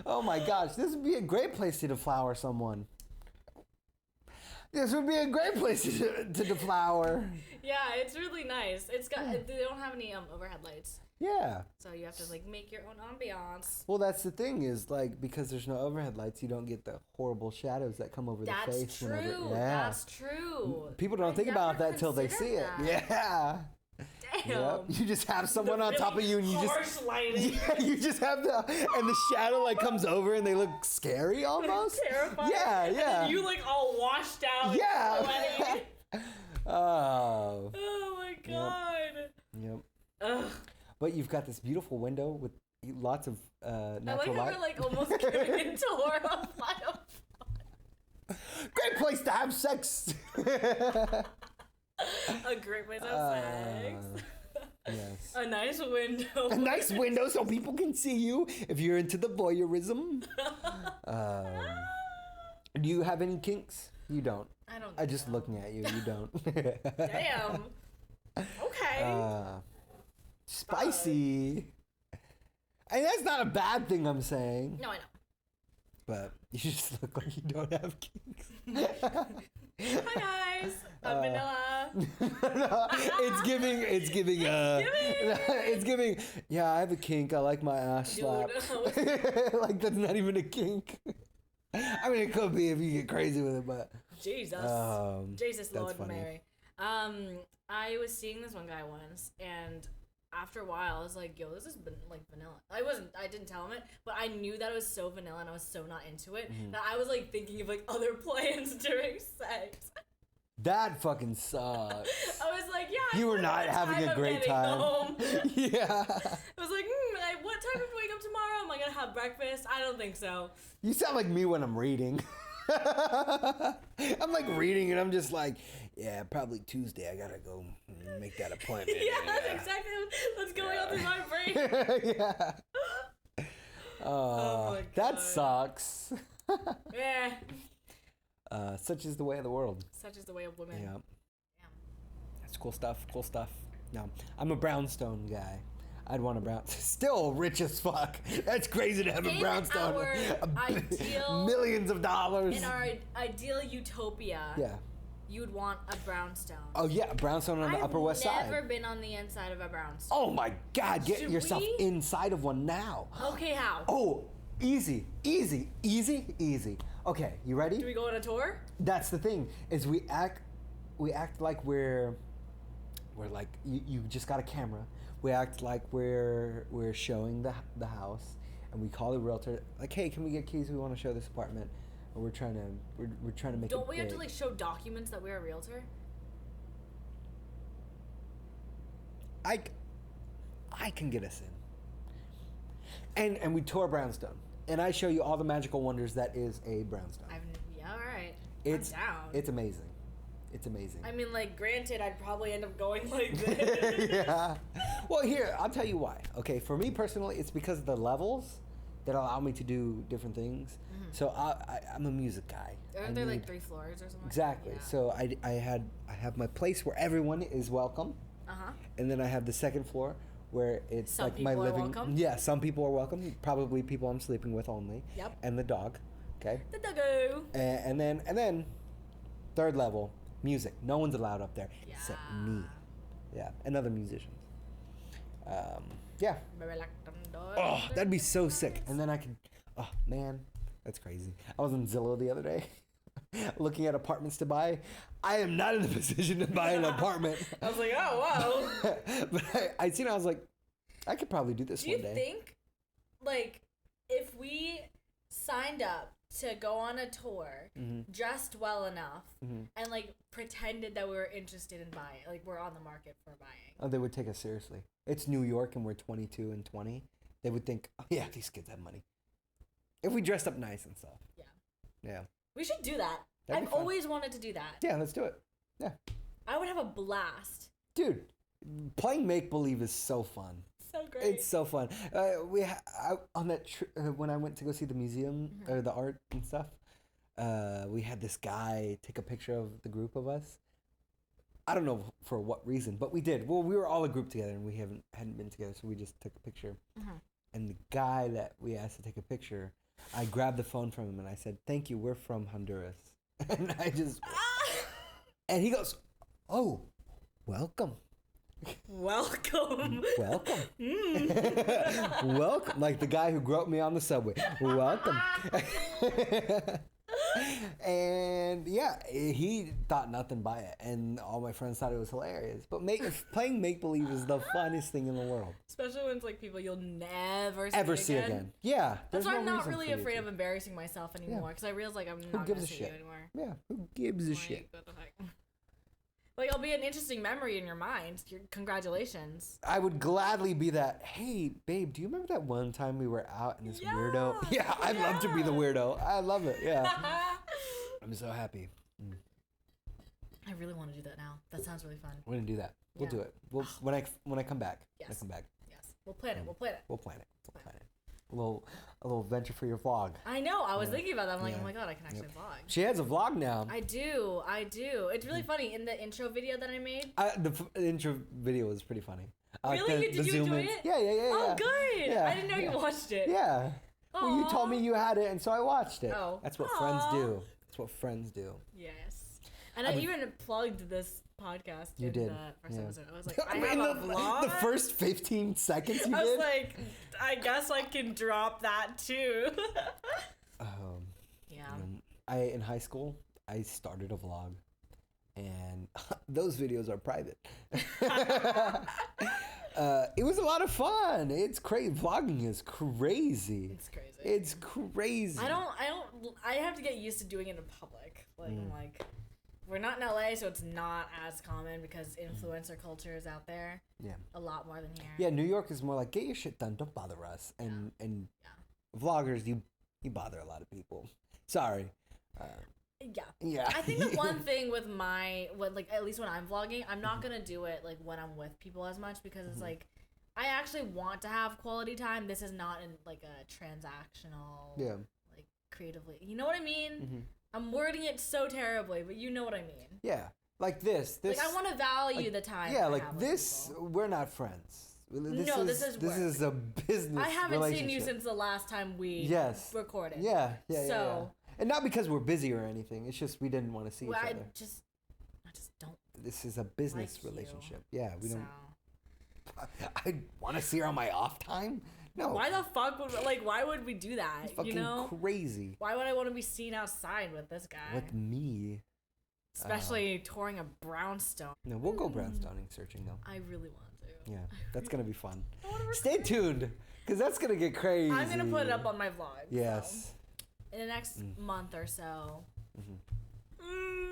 Oh my gosh, this would be a great place to deflower someone. This would be a great place to deflower. Yeah, it's really nice. It's got, they don't have any overhead lights. Yeah. So you have to like make your own ambiance. Well, that's the thing is like because there's no overhead lights, you don't get the horrible shadows that come over the face. That's true. Yeah. That's true. People don't think about that till they see it. Yeah. Damn. Yep. You just have someone on top of you and you harsh just lighting. Yeah, you just have and the shadow like comes over and they look scary almost. Terrifying. Yeah, And yeah. then you like all washed out. Yeah. And sweaty. Oh. Oh my god. Yep. Ugh. But you've got this beautiful window with lots of I like natural how light. we're like almost giving into horror on fire. Great place to have sex. A great place to have sex. Yes. A nice window. A nice window so people can see you if you're into the voyeurism. Do you have any kinks? You don't. I don't. I just so. looking at you. You don't. Damn. Okay. Spicy. And that's not a bad thing I'm saying. No, I know. But you just look like you don't have kinks. Hi guys. I'm Vanilla. No, it's giving, yeah, I have a kink. I like my ass slapped. Like, that's not even a kink. I mean, it could be if you get crazy with it, but. Jesus. Jesus, Lord funny. Mary. I was seeing this one guy once, and after a while, I was like, yo, this is like vanilla. I didn't tell him it, but I knew that it was so vanilla and I was so not into it that I was like thinking of like other plans during sex. That fucking sucks. I was like, yeah. You were not having a great time. Home. Yeah. I was like, what time do we wake up tomorrow? Am I gonna have breakfast? I don't think so. You sound like me when I'm reading. I'm like reading and I'm just like, yeah, probably Tuesday. I gotta go make that appointment. Yeah, that's exactly what's going on through my brain. Yeah. Oh my God. That sucks. Yeah. Such is the way of the world. Such is the way of women. Yeah. Yeah. That's cool stuff. Cool stuff. No, I'm a brownstone guy. I'd want a brown. Still rich as fuck. That's crazy to have a brownstone. Our ideal, millions of dollars. in our ideal utopia, Yeah. you would want a brownstone. Oh yeah, brownstone on the Upper West Side. I've never been on the inside of a brownstone. Oh my God, get Should yourself we? inside of one now. Okay, how? Oh, easy. Okay, you ready? Do we go on a tour? That's the thing, is we act like we're like, you just got a camera. We act like we're showing the house, and we call the realtor, like, hey, can we get keys? We want to show this apartment. And we're trying to make it Don't we have big. to like show documents that we're a realtor? I can get us in. And we tour brownstone. And I show you all the magical wonders that is a brownstone. Yeah, all right. It's I'm down. It's amazing. It's amazing. I mean, like, granted, I'd probably end up going like this. Yeah. Well, here, I'll tell you why. Okay, for me personally, it's because of the levels that allow me to do different things. Mm-hmm. So I'm a music guy. Aren't there like 3 floors or something? Exactly. Yeah. So I have my place where everyone is welcome. Uh-huh. And then I have the second floor where it's Some like my people are living. welcome? Yeah, some people are welcome. Probably people I'm sleeping with only. Yep. And the dog. Okay. The doggo. And then, third level, music. No one's allowed up there except me. Yeah, and other musicians. Yeah. Oh, that'd be so sick. And then I could. Oh man, that's crazy. I was on Zillow the other day, looking at apartments to buy. I am not in a position to buy an apartment. I was like, oh wow. But I seen. I was like, I could probably do this one day. Do you think, like, if we signed up to go on a tour, dressed well enough, and like pretended that we were interested in buying, like we're on the market for buying? Oh, they would take us seriously. It's New York, and we're 22 and 20. They would think, oh yeah, these kids have money. If we dressed up nice and stuff. Yeah. Yeah. We should do that. That'd I've always wanted to do that. Yeah, let's do it. Yeah. I would have a blast. Dude, playing make-believe is so fun. So great. It's so fun. On that when I went to go see the museum or the art and stuff, we had this guy take a picture of the group of us. I don't know for what reason, but we did. Well, we were all a group together, and we hadn't been together, so we just took a picture. And the guy that we asked to take a picture, I grabbed the phone from him and I said, "Thank you, we're from Honduras." And I just, and he goes, "Oh, welcome." Welcome. Welcome. Welcome. Like the guy who groped me on the subway. Welcome. And yeah, he thought nothing by it, and all my friends thought it was hilarious. But playing make believe is the funnest thing in the world. Especially when it's like people you'll never see again. Yeah, that's why I'm not really afraid of embarrassing myself anymore, because I realize like I'm not gonna see you anymore. Yeah, who gives a shit? What the heck? Like, it'll be an interesting memory in your mind. Congratulations. I would gladly be that. Hey, babe, do you remember that one time we were out and this weirdo? Yeah, I'd love to be the weirdo. I love it. Yeah. I'm so happy. I really want to do that now. That sounds really fun. We're gonna do that. We'll do it. We'll when I come back. Yes. I come back. Yes. We'll plan it. We'll plan it. We'll plan it. We'll plan it. A little venture for your vlog. I know. I was thinking about that. I'm like, oh my god, I can actually vlog. She has a vlog now. I do. It's really funny. In the intro video that I made. The intro video was pretty funny. Really? Did you enjoy it? Yeah. Oh, good. Yeah, I didn't know you watched it. Yeah. Aww. Well, you told me you had it, and so I watched it. Oh. That's what friends do. That's what friends do. Yes. And I even plugged this podcast. You did. The first episode. I was like, I have a vlog. The first 15 seconds you did? I was like, I guess I can drop that too. Yeah. In high school, I started a vlog, and those videos are private. It was a lot of fun. It's crazy. Vlogging is crazy. It's crazy. It's crazy. I have to get used to doing it in public. Like, I'm like, we're not in LA, so it's not as common because influencer culture is out there. Yeah. A lot more than here. Yeah, New York is more like, get your shit done, don't bother us. And vloggers, you bother a lot of people. Sorry. Yeah. I think the one thing with at least when I'm vlogging, I'm not gonna do it like when I'm with people as much, because it's like, I actually want to have quality time. This is not in like a transactional, like creatively. You know what I mean? I'm wording it so terribly, but you know what I mean. Yeah, like this. Like, I want to value the time. Yeah, like this. We're not friends. This is a business. I haven't seen you since the last time we recorded. Yeah. And not because we're busy or anything. It's just we didn't want to see each other. I just don't. This is a business relationship. Yeah, we don't. I want to see her on my off time. No. Why the fuck why would we do that? It's fucking crazy. Why would I want to be seen outside with this guy? With me. Especially touring a brownstone. No, we'll go brownstoning searching though. I really want to. Yeah, that's gonna be fun. Stay tuned, because that's gonna get crazy. I'm gonna put it up on my vlog. Yes. So, in the next month or so.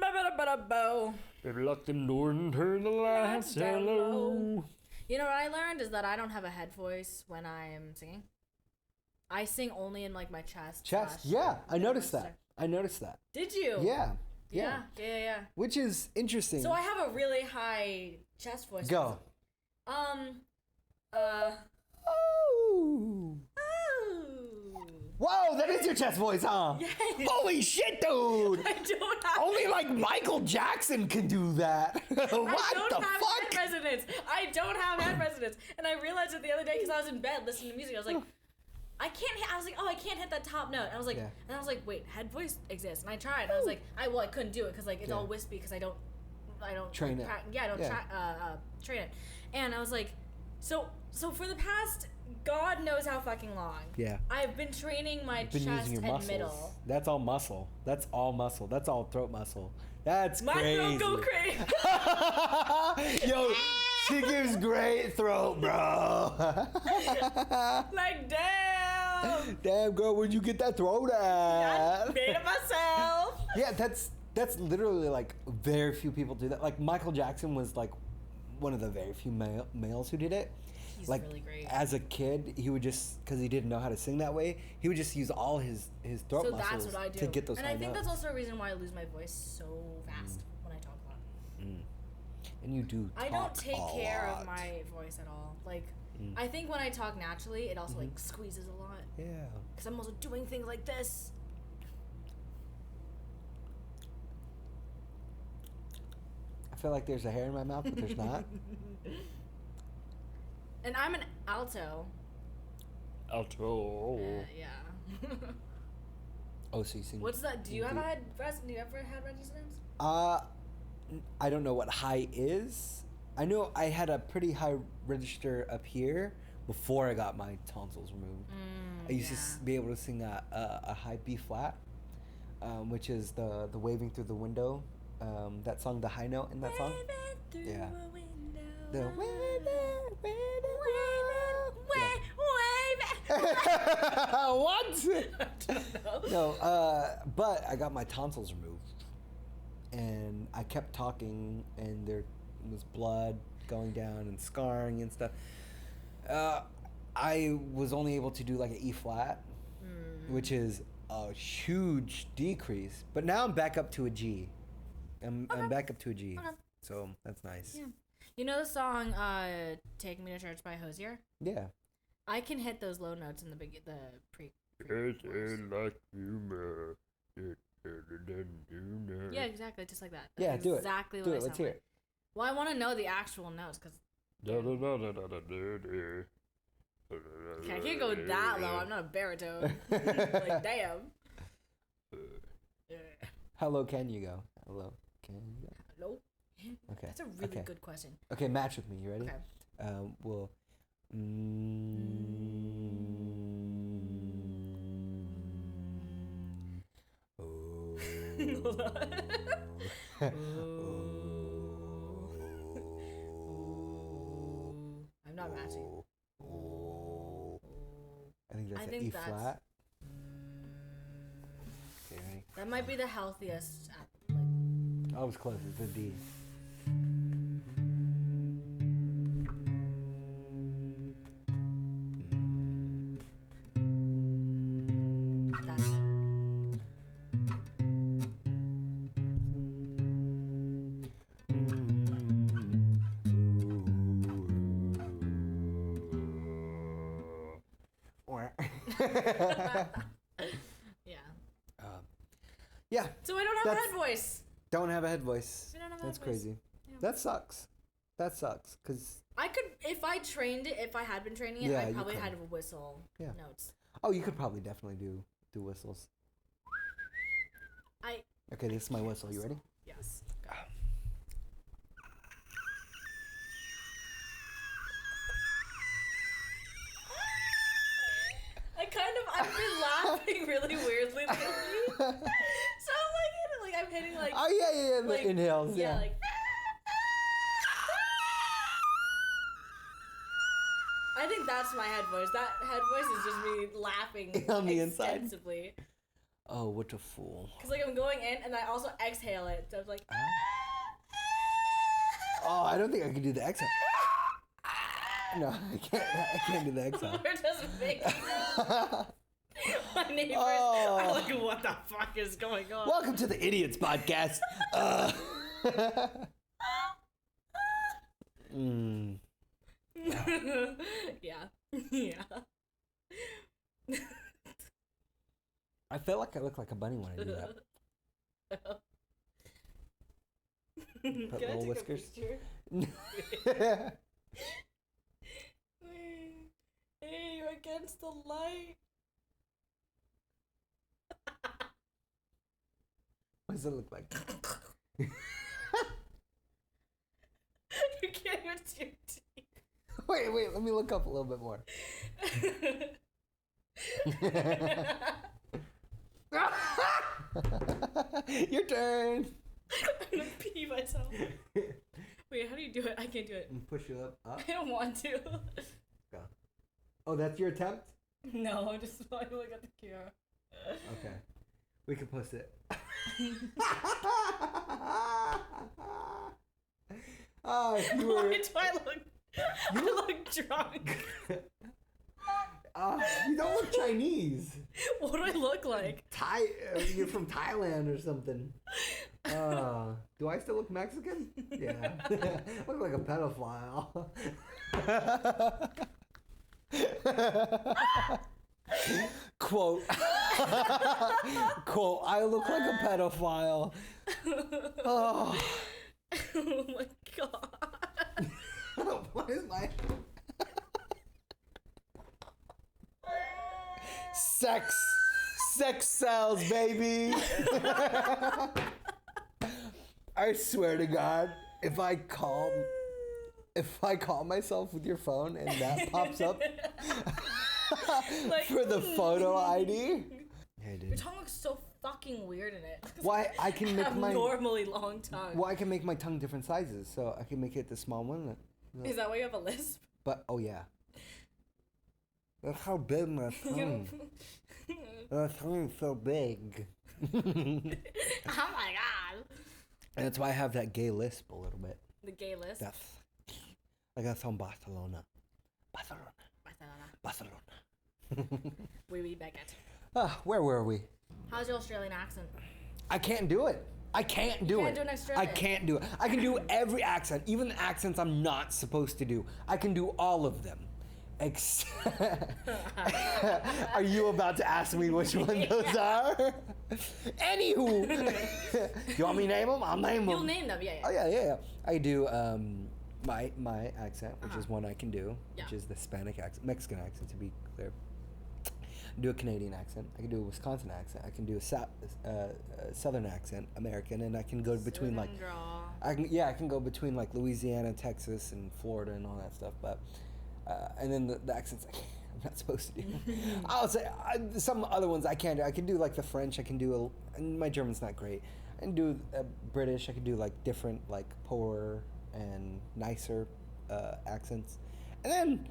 Better lock the door and turn the lights down low. You know what I learned is that I don't have a head voice when I'm singing. I sing only in like my chest. Yeah, I noticed that. Did you? Yeah. Which is interesting. So I have a really high chest voice. Go. Whoa, that is your chest voice, huh? Yes. Holy shit, dude! I don't have... Only like Michael Jackson can do that. What the fuck? I don't have head resonance. And I realized it the other day because I was in bed listening to music. I was like, I can't hit. I was like, oh, I can't hit that top note. And I was like, and I was like, wait, head voice exists. And I tried. And I was like, I couldn't do it because like it's all wispy because I don't train like, it. I don't train it. And I was like, so for the past God knows how fucking long. Yeah. I've been training my chest and muscles. middle. That's all muscle. That's all muscle. That's all throat muscle. That's my crazy. My throat go crazy. Yo, she gives great throat, bro. Like, damn. Damn, girl, where'd you get that throat at? I made it myself. Yeah, that's literally like very few people do that. Like Michael Jackson was like one of the very few males who did it. He's like, really great. As a kid, he would just, because he didn't know how to sing that way, he would just use all his throat muscles that's what I do. to get those high notes. And I think that's also a reason why I lose my voice so fast when I talk a lot. And you do talk I don't take care lot. of my voice at all. Like, I think when I talk naturally, it also like squeezes a lot. Yeah. Because I'm also doing things like this. I feel like there's a hair in my mouth, but there's not. And I'm an alto. Alto. Yeah. Oh, so you sing. What's that? Do you ever had resonance? I don't know what high is. I know I had a pretty high register up here before I got my tonsils removed. I used to be able to sing a high B flat, which is the waving through the window. That song, the high note in that song. Yeah. The what? No, but I got my tonsils removed, and I kept talking, and there was blood going down and scarring and stuff. I was only able to do like an E flat, which is a huge decrease. But now I'm back up to a G. I'm back up to a G. Okay. So that's nice. Yeah. You know the song "Take Me to Church" by Hosier? Yeah. I can hit those low notes in the pre. Yeah, exactly, just like that. Yeah, do it. Exactly do what it. I Let's hear like. it. Well, I want to know the actual notes because. Okay, I can't go that low. I'm not a baritone. Like, damn. How low can you go? How low can you go? Hello? Okay. That's a really good question. Okay, match with me. You ready? Okay. We'll. I'm not matching. I think that's an E flat. Okay, ready? That might be the healthiest. I was close. It's a D. Yeah. So I don't have a head voice. Don't have a head voice. I don't have a That's head voice. crazy. Yeah. That sucks. That sucks. Cause I could, if I trained it, if I had been training it, I probably had a whistle notes. Oh, you could probably definitely do whistles. Okay, this is my whistle. You ready? Yes. Okay. I've been laughing really weirdly lately. So I'm like I'm hitting like. Oh yeah, the inhales. Yeah, like. I think that's my head voice. That head voice is just me laughing on the inside. Extensively. Oh, what a fool! Because like I'm going in and I also exhale it. So it's like. Oh, I don't think I can do the exhale. No, I can't do the exhale. It doesn't make sense. My neighbors are like, what the fuck is going on? Welcome to the Idiots Podcast. Yeah. Yeah. I feel like I look like a bunny when I do that. Put little whiskers. Hey, you're against the light. does it look like? You can't even see your teeth. Wait, let me look up a little bit more. Your turn. I'm gonna pee myself. Wait, how do you do it? I can't do it. Push you up. I don't want to. Go. Oh, that's your attempt? No, I just want to look at the camera. Okay. We can post it. Oh, you were... Why do I look... I look drunk. You don't look Chinese. What do I look like? You're from Thailand or something. Do I still look Mexican? Yeah. I look like a pedophile. Quote. Quote, I look like a pedophile. Oh. Oh my god. What is my... Sex sells, baby. I swear to God, if I call myself with your phone and that pops up Like, for the photo ID. Yeah, dude. your tongue looks so fucking weird in it. Why I can make my normally long tongue. Well, I can make my tongue different sizes, so I can make it the small one. Is that why you have a lisp? But oh yeah. That's how big my tongue. My tongue's so big. Oh my god. And that's why I have that gay lisp a little bit. The gay lisp? That's like that's from Barcelona. Barcelona. Oui, baguette. Where were we? How's your Australian accent? I can't do it. I can't do can't it. do an Australian. I can't do it. I can do every accent, even the accents I'm not supposed to do. I can do all of them. Are you about to ask me which one those are? Anywho, you want me to name them? I'll name them. You'll name them, yeah. Oh yeah. I do my accent, which is one I can do, which is the Hispanic accent, Mexican accent to be clear. I do a Canadian accent. I can do a Wisconsin accent. I can do a Southern accent, American, and I can go between like I can go between like Louisiana, Texas, and Florida, and all that stuff. But and then the accents I'm not supposed to do. I'll say some other ones I can't do. I can do like the French. I can do my German's not great. I can do British. I can do like different like poorer and nicer accents, and then.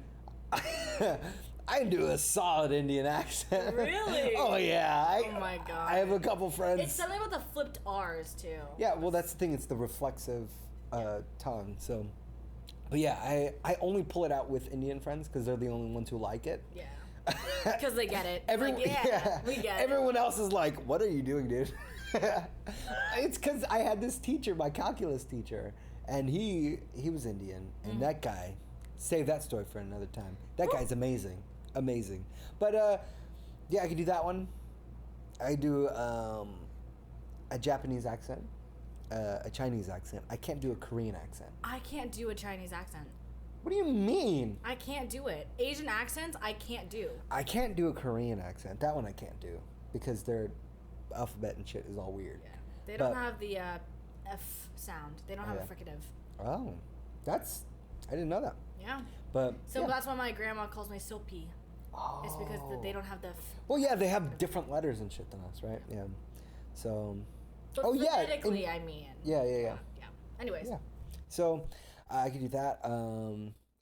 I can do a solid Indian accent. Really? Oh yeah. Oh my god. I have a couple friends. It's something about the flipped R's too. Yeah, well that's the thing. It's the reflexive tongue. So, but yeah, I only pull it out with Indian friends because they're the only ones who like it. Yeah. Because they get it. Everyone, like, yeah, we get Everyone else is like, "What are you doing, dude?" It's because I had this teacher, my calculus teacher, and he was Indian, and that guy. Save that story for another time. That guy's amazing. But yeah, I can do that one. I do a Japanese accent, a Chinese accent. I can't do a Korean accent. I can't do a Chinese accent. What do you mean? I can't do it. Asian accents, I can't do. I can't do a Korean accent. That one I can't do because their alphabet and shit is all weird. Yeah. They don't have the F sound. They don't have a fricative. Oh, I didn't know that. Yeah. But so that's why my grandma calls me Soapy. Oh. It's because they don't have the. Well, yeah, they have different letters and shit than us, right? Yeah. So. But phonetically, I mean. Yeah. Yeah. Anyways. Yeah. So, I could do that.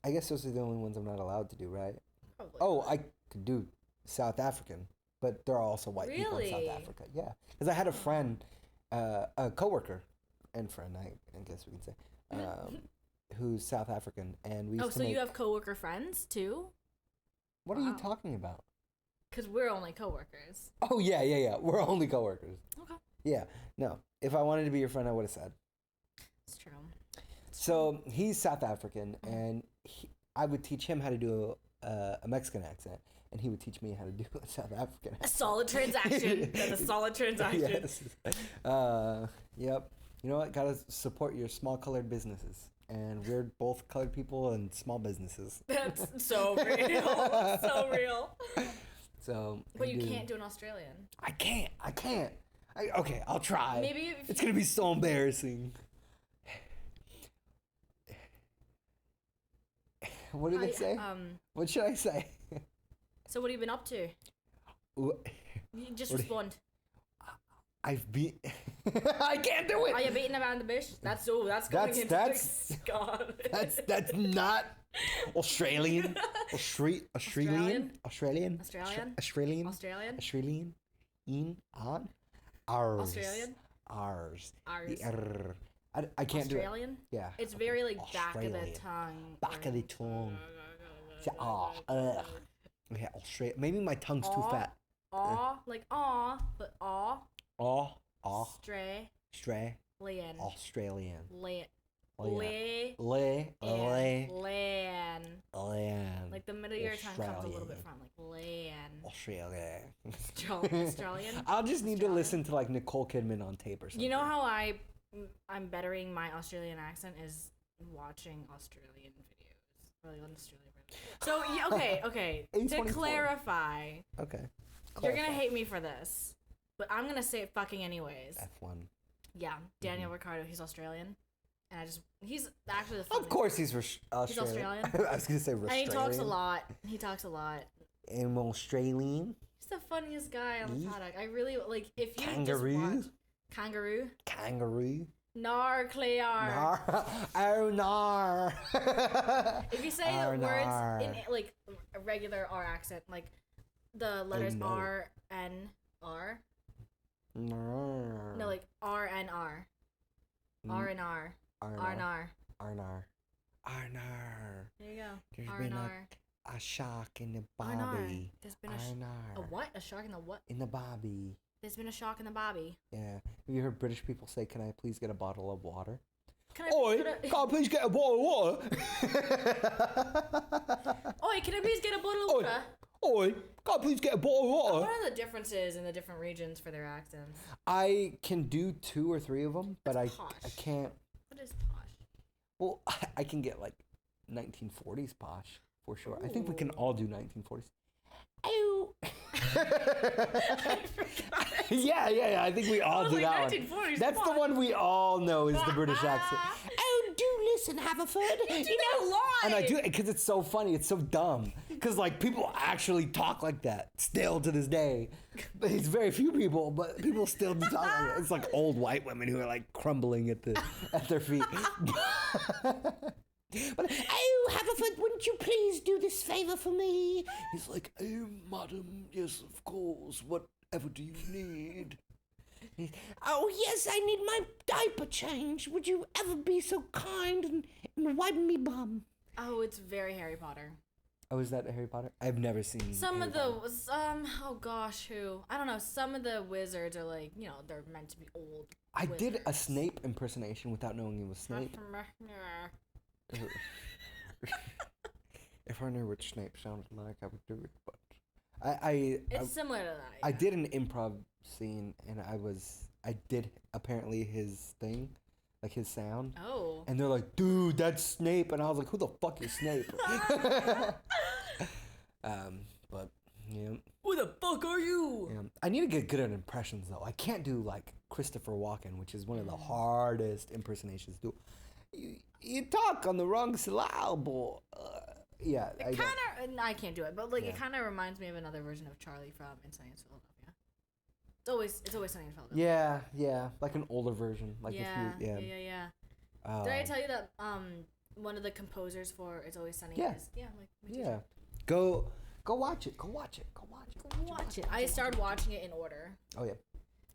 I guess those are the only ones I'm not allowed to do, right? Probably. I could do South African, but there are also white people in South Africa. Yeah, because I had a friend, a coworker, and friend, I guess we can say, who's South African, and we used to so you have coworker friends too? What are you talking about? Because we're only coworkers. Oh yeah. We're only coworkers. Okay. Yeah. No. If I wanted to be your friend, I would have said. It's true. So he's South African, and I would teach him how to do a Mexican accent, and he would teach me how to do a South African accent. A solid transaction. That's a solid transaction. Yes. Yep. You know what? Gotta support your small colored businesses. And we're both colored people and small businesses. That's so real. So real. So. But you can't do an Australian. I can't. Okay, I'll try. Maybe it's gonna be so embarrassing. What did it say? What should I say? So what have you been up to? You just respond. I've been. I can't do it. Are you beating around the bush? That's going into God. That's not Australian. Australian. In on ours. Australian. Ours. Ours. I can't do it. Australian. Yeah. It's very like back of the tongue. Back of the tongue. Yeah, Australia. Maybe my tongue's too fat. Like but stray. Land. Australian. Land. Like the middle of your tongue comes a little bit from like land. Australian. Australian. I'll just need to listen to like Nicole Kidman on tape or something. You know how I'm bettering my Australian accent is watching Australian videos. Really on Australian videos. So okay. To clarify. Okay. You're gonna hate me for this, but I'm gonna say it fucking anyways. F1. Yeah, Daniel Ricciardo, he's Australian, and he's actually the funniest. Of course he's Australian. He's Australian. I was gonna say Australian. And he talks a lot. I'm Australian. He's the funniest guy on the paddock. I really like if you Kangaroo. just watch Kangaroo. Nar Clear. Oh nar. If you say the words in like a regular R accent, like the letters R N R. No, like R N R. R N R. Arnar. There you go. There's been a shark in the bobby. There's been a what? A shark in the what? In the bobby. There's been a shark in the bobby. Yeah. Have you heard British people say, "Can I please get a bottle of water?" Can I please get a bottle of water? Oi, can I please get a bottle of water? Oi, can I please get a bottle of water? What are the differences in the different regions for their accents? I can do 2 or 3 of them, but I can't. What is posh? Well, I can get like 1940s posh for sure. Ooh. I think we can all do 1940s. Oh. yeah. I think we all do that one. That's the one we all know is the British accent. Oh, do listen, Haverford. You do that a lot. And I do it because it's so funny. It's so dumb. Because like people actually talk like that still to this day. But it's very few people, but people still do talk like that. It's like old white women who are like crumbling at their feet. But, oh, Haverford, wouldn't you please do this favor for me? He's like, oh, madam, yes, of course. Whatever do you need? Oh, yes, I need my diaper change. Would you ever be so kind and wipe me bum? Oh, it's very Harry Potter. Oh, is that Harry Potter? I've never seen some Harry of the Potter. Oh gosh, who? I don't know. Some of the wizards are like, they're meant to be old. I wizards. did a Snape impersonation without knowing it was Snape. If I knew what Snape sounded like, I would do it. But it's similar to that. Yeah. I did an improv scene, and I did apparently his thing, like his sound. Oh. And they're like, dude, that's Snape, and I was like, who the fuck is Snape? But yeah. Who the fuck are you? Yeah. I need to get good at impressions though. I can't do like Christopher Walken, which is one of the hardest impersonations to do. You talk on the wrong syllable. Yeah, I can't do it, but it kind of reminds me of another version of Charlie from Inside Philadelphia. It's always Sunny in Philadelphia. Yeah, like an older version. Like yeah. Did I tell you that one of the composers for It's Always Sunny is Go watch it. Go watch it. I started watching it in order. Oh yeah,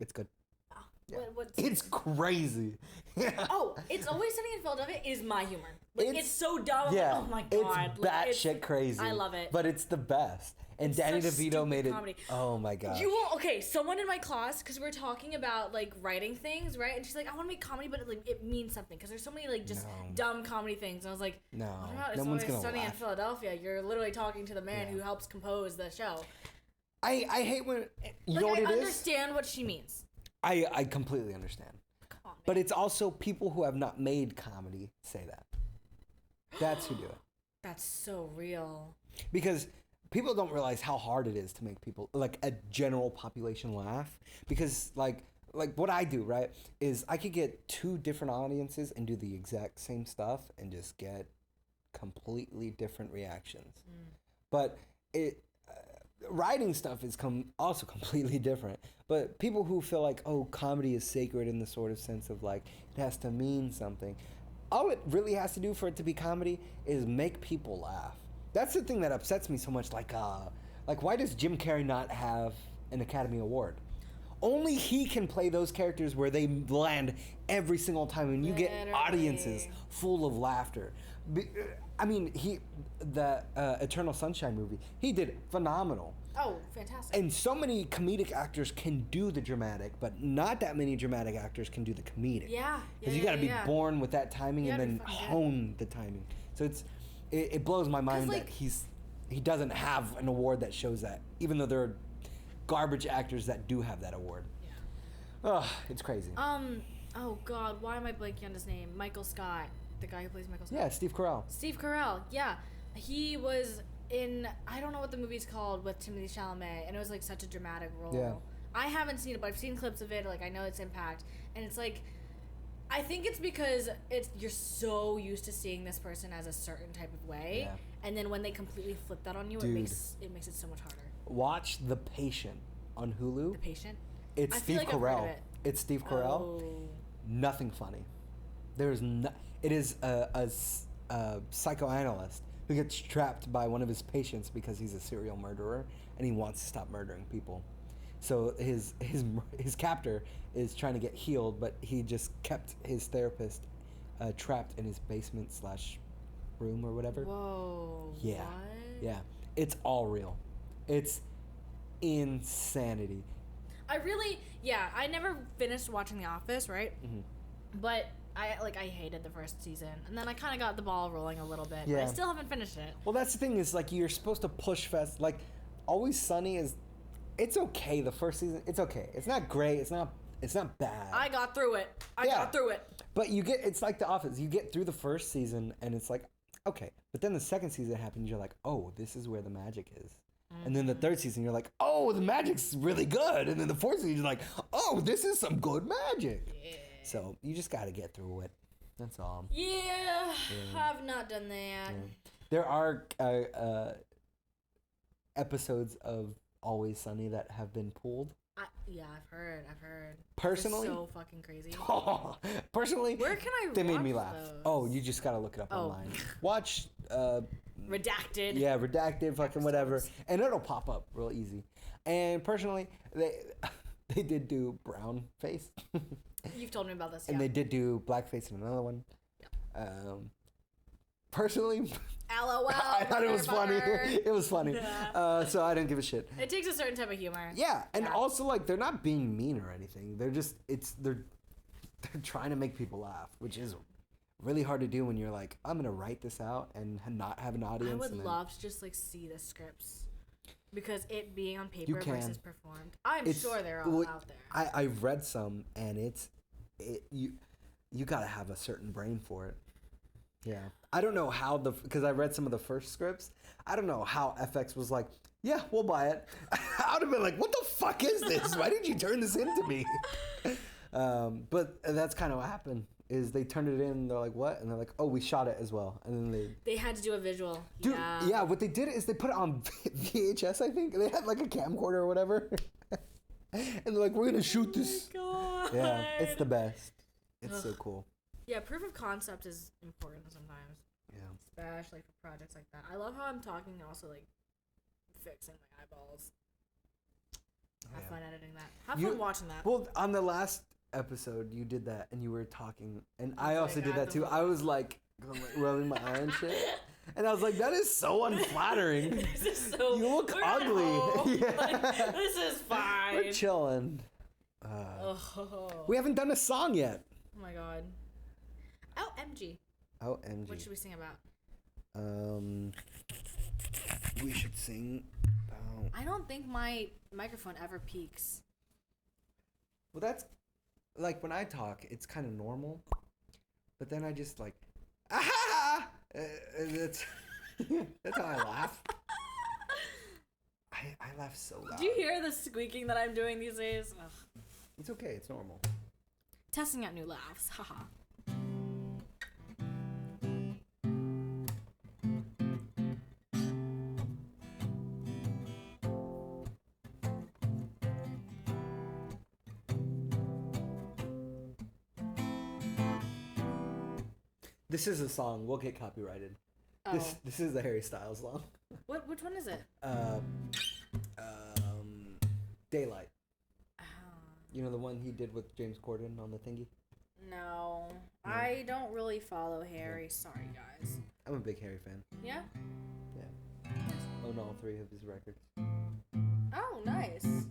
it's good. Yeah. It's crazy. Oh, It's Always Sunny in Philadelphia is my humor. It's so dumb. Yeah, oh my god. It's batshit crazy. I love it. But it's the best. And It's Danny such DeVito made it. comedy. Oh my god. Someone in my class, because we're talking about like writing things, right? And she's like, I want to make comedy, but it means something. Because there's so many like just dumb comedy things. And I was like, no, It's Always Sunny in Philadelphia. You're literally talking to the man who helps compose the show. I hate when you know what it is. I understand what she means. I completely understand. Come on, man. But it's also people who have not made comedy say that. That's who do it. That's so real. Because people don't realize how hard it is to make people, like a general population, laugh. Because like like what I do, right, is I could get two different audiences and do the exact same stuff and just get completely different reactions. But writing stuff is also completely different. But people who feel like, oh, comedy is sacred in the sort of sense of like it has to mean something. All it really has to do for it to be comedy is make people laugh. That's the thing that upsets me so much. Like why does Jim Carrey not have an Academy Award? Only he can play those characters where they land every single time, and you get audiences full of laughter. I mean, the Eternal Sunshine movie, he did phenomenal. Oh, fantastic. And so many comedic actors can do the dramatic, but not that many dramatic actors can do the comedic. Yeah. Because you got to be born with that timing and then hone the timing. So it blows my mind that he doesn't have an award that shows that, even though there are garbage actors that do have that award. Yeah. Ugh, it's crazy. Oh God, why am I blanking on his name? Michael Scott, the guy who plays Michael Scott. Yeah, Steve Carell. Steve Carell, yeah. He was in, I don't know what the movie's called, with Timothée Chalamet, and it was like such a dramatic role. Yeah. I haven't seen it, but I've seen clips of it. Like, I know its impact, and it's like, I think it's because you're so used to seeing this person as a certain type of way, and then when they completely flip that on you, it makes it so much harder. Watch The Patient on Hulu. The Patient? It's Steve Carell. It's Steve Carell. Oh. Nothing funny. It is a psychoanalyst who gets trapped by one of his patients because he's a serial murderer and he wants to stop murdering people. So his captor is trying to get healed, but he just kept his therapist trapped in his basement / room or whatever. Whoa. Yeah. What? Yeah. It's all real. It's insanity. I never finished watching The Office, right? Mm-hmm. But I hated the first season, and then I kind of got the ball rolling a little bit. Yeah. But I still haven't finished it. Well, that's the thing is like you're supposed to push fast. Like Always Sunny it's okay. The first season, it's okay. It's not great. It's not bad. I got through it. I got through it. But it's like The Office. You get through the first season, and it's like okay. But then the second season happens. You're like, oh, this is where the magic is. And then the third season, you're like, oh, the magic's really good. And then the fourth season, you're like, oh, this is some good magic. Yeah. So you just got to get through it. That's all. Yeah, I've not done that. Yeah. There are episodes of Always Sunny that have been pulled. I've heard. Personally, so fucking crazy. Personally, where can I? They made me laugh. Those? Oh, you just gotta look it up online. Watch. Redacted. Yeah, redacted, fucking whatever, and it'll pop up real easy. And personally, they did do brown face. You've told me about this. And they did do blackface in another one. Yeah. Personally, LOL. I thought it was funny. It was funny. Yeah. So I didn't give a shit. It takes a certain type of humor. Yeah, and also like they're not being mean or anything. They're just they're trying to make people laugh, which is really hard to do when you're like, I'm gonna write this out and not have an audience. I would love to just like see the scripts, because it being on paper versus performed, I'm sure they're all out there. I've read some, and you gotta have a certain brain for it. Yeah, I don't know how because I read some of the first scripts. I don't know how FX was like, yeah, we'll buy it. I would have been like, what the fuck is this? Why did you turn this into me? But that's kind of what happened. Is they turned it in, and they're like, what? And they're like, oh, we shot it as well. And then they had to do a visual. Dude, yeah, what they did is they put it on VHS, I think. They had like a camcorder or whatever. And they're like, we're going to shoot this. God. Yeah, it's the best. It's so cool. Yeah, proof of concept is important sometimes. Yeah. Especially for projects like that. I love how I'm talking and also like fixing my eyeballs. Have fun editing that. Have fun watching that. Well, on the last episode you did that and you were talking, and I also did that too. I was like rubbing my eye and shit, and I was like, that is so unflattering. This is so you look ugly. Yeah. Like, this is fine. We're chilling. We haven't done a song yet. Oh my god. OMG. What should we sing about? We should sing about... I don't think my microphone ever peaks. Well, that's like when I talk, it's kind of normal, but then I just like, ah! That's how I laugh. I laugh so loud. Do you hear the squeaking that I'm doing these days? Ugh. It's okay. It's normal. Testing out new laughs. Haha. This is a song. We'll get copyrighted. Oh. This is the Harry Styles song. Which one is it? Daylight. You know the one he did with James Corden on the thingy? No. I don't really follow Harry. Sorry, guys. I'm a big Harry fan. Yeah? Yeah. Own all 3 of his records. Oh, nice.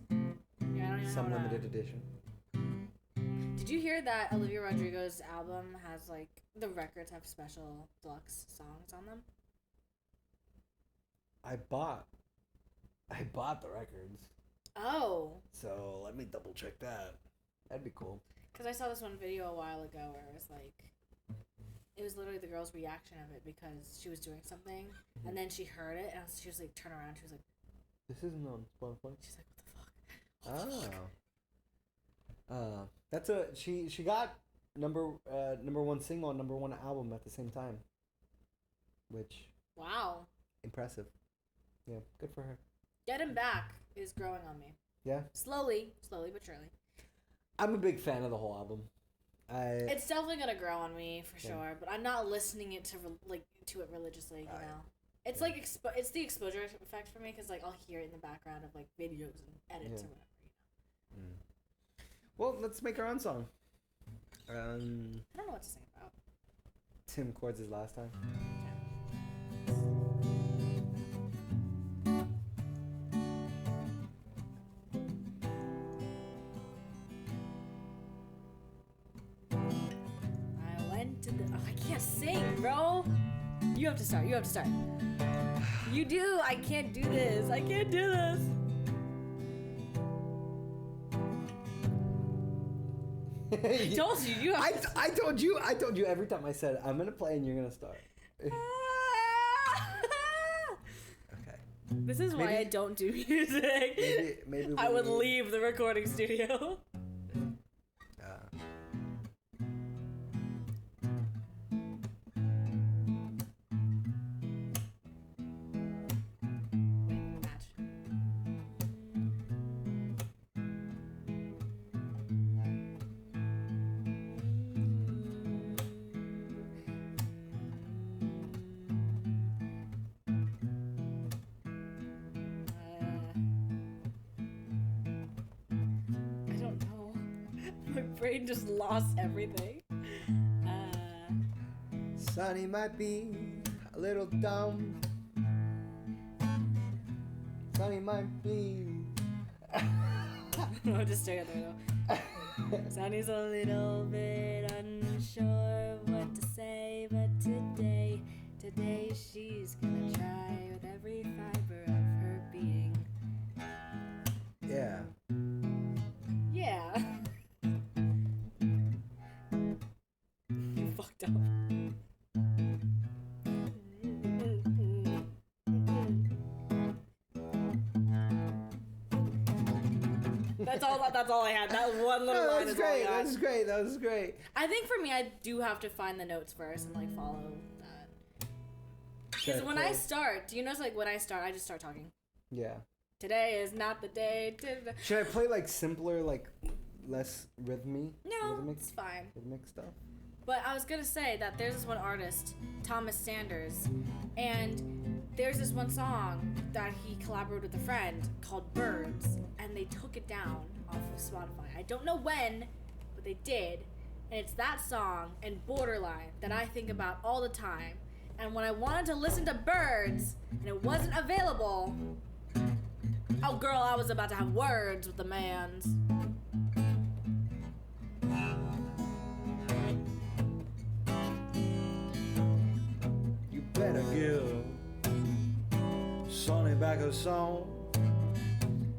Yeah, I don't even Some know limited edition. Did you hear that Olivia Rodrigo's album has, like, the records have special deluxe songs on them? I bought the records. Oh. So let me double check that. That'd be cool. Because I saw this one video a while ago where it was like, it was literally the girl's reaction of it because she was doing something and then she heard it and she was like, turn around. She was like, this isn't on Spotify. She's like, what the fuck? That's a she got number 1 single and number 1 album at the same time. Which wow. Impressive. Yeah, good for her. Getting Back is growing on me. Yeah. Slowly but surely. I'm a big fan of the whole album. It's definitely gonna grow on me for sure, but I'm not listening it to it religiously. You know, it's like it's the exposure effect for me because like I'll hear it in the background of like videos and edits or whatever. You know. Well, let's make our own song. I don't know what to sing about. Tim chords his last time. I can't sing, bro. You have to start. You do. I can't do this. I told you. You have I told you every time I said I'm gonna play and you're gonna start. Okay. This is why I don't do music. Maybe I would leave the recording studio. Brain just lost everything. Sonny might be a little dumb. Sonny might be. I'll just stay at there though. Sonny's a little bit unsure what to say, but today she's gonna try with every fiber of her being. Yeah. Yeah. You fucked up. That's all I had. That one little line is all I got. That was great. I think for me, I do have to find the notes first and like follow that. Because when I start, do you notice like when I start, I just start talking. Yeah. Today is not the day. Should I play like simpler, like less rhythmic? No, it's fine. Rhythmic stuff. But I was gonna say that there's this one artist, Thomas Sanders, and there's this one song that he collaborated with a friend called Birds, and they took it down off of Spotify. I don't know when, but they did. And it's that song and Borderline that I think about all the time. And when I wanted to listen to Birds and it wasn't available, oh girl, I was about to have words with the mans. You better give Sonny back her song.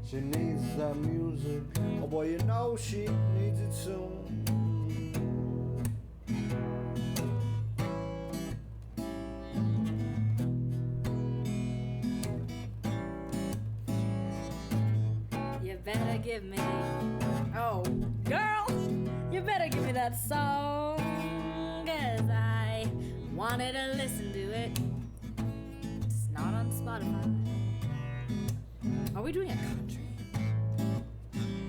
She needs that music. Oh boy, you know she needs it soon. You better give me Oh, girl, you better give me that song, 'cause I wanted to listen to it. It's not on Spotify. Are we doing a country?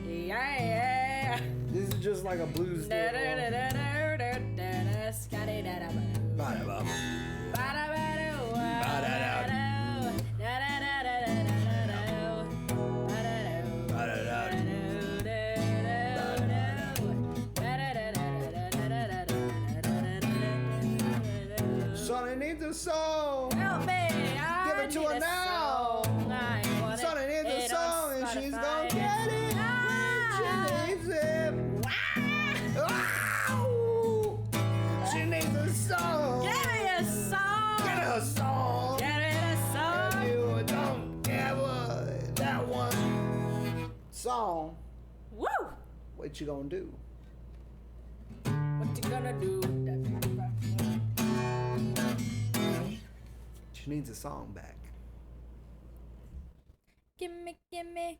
Yeah. This is just like a blues. Sonny needs a song. Help me! Give it to her now. Sonny needs a song and she's gonna get it when she needs it. Wow. She needs a song. Give me a song! Get her a song. Give me a song! And you don't give her that one song. Woo! What you gonna do? What you gonna do? She needs a song back. Gimme. Give me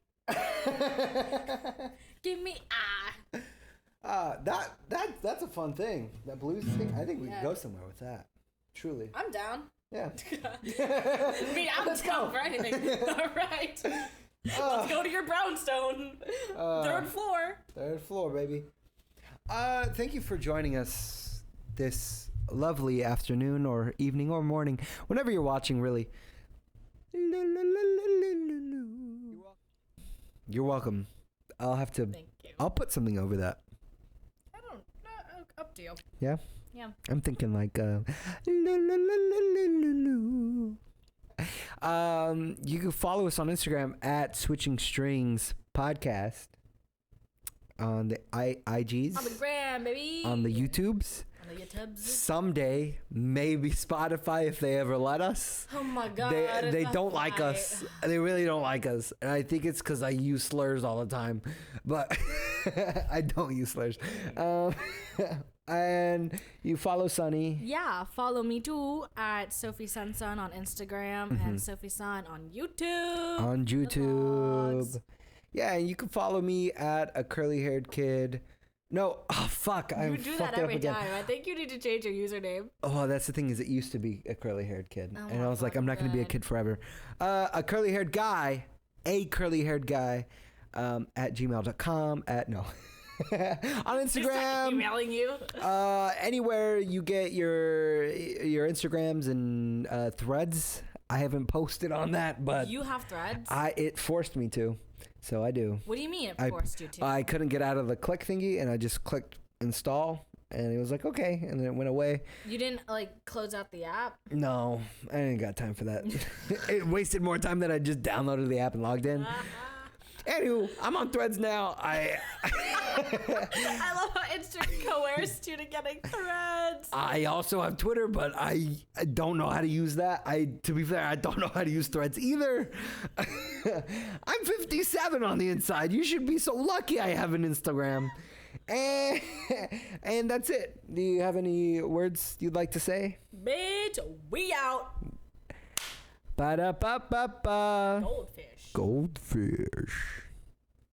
That's a fun thing. That blues thing. I think we Yeah. could go somewhere with that. Truly. I'm down. Yeah. I mean, I'm down for anything. All right. Let's go to your brownstone. Third floor. Third floor, baby. Thank you for joining us this lovely afternoon or evening or morning, whenever you're watching, really. You're welcome. I'll have to. Thank you. I'll put something over that. I don't. Up to you. Yeah. Yeah. I'm thinking like. You can follow us on Instagram at Switching Strings Podcast. On the IGs. On the gram, baby. On the YouTubes. On the YouTubes. Someday, maybe Spotify if they ever let us. Oh my God. They don't like us. They really don't like us. And I think it's because I use slurs all the time. But I don't use slurs. And you follow Sunny. Yeah, follow me too at Sophie Sunsun on Instagram and Sophie Sun on YouTube. On vlogs. YouTube. Yeah, and you can follow me at a curly haired kid. No, oh fuck, You I'm do fucked that up every again. time. I think you need to change your username. Oh, that's the thing is it used to be a curly haired kid. Oh And my I was like, I'm not going to be a God. kid forever. A curly haired guy at gmail.com no. On Instagram. Emailing you. Anywhere you get your Instagrams and threads. I haven't posted on that, but You have threads? it forced me to. So I do. What do you mean it I- forced you to? I couldn't get out of the click thingy and I just clicked install and it was like, okay. And then it went away. You didn't like close out the app? No, I didn't got time for that. It wasted more time than I just downloaded the app and logged in. Anywho, I'm on Threads now. I love how Instagram coerced you to getting threads. I also have Twitter, but I don't know how to use that. To be fair, I don't know how to use Threads either. I'm 57 on the inside. You should be so lucky I have an Instagram. And that's it. Do you have any words you'd like to say? Bitch, we out. Ba-da-ba-ba-ba. Goldfish. Goldfish.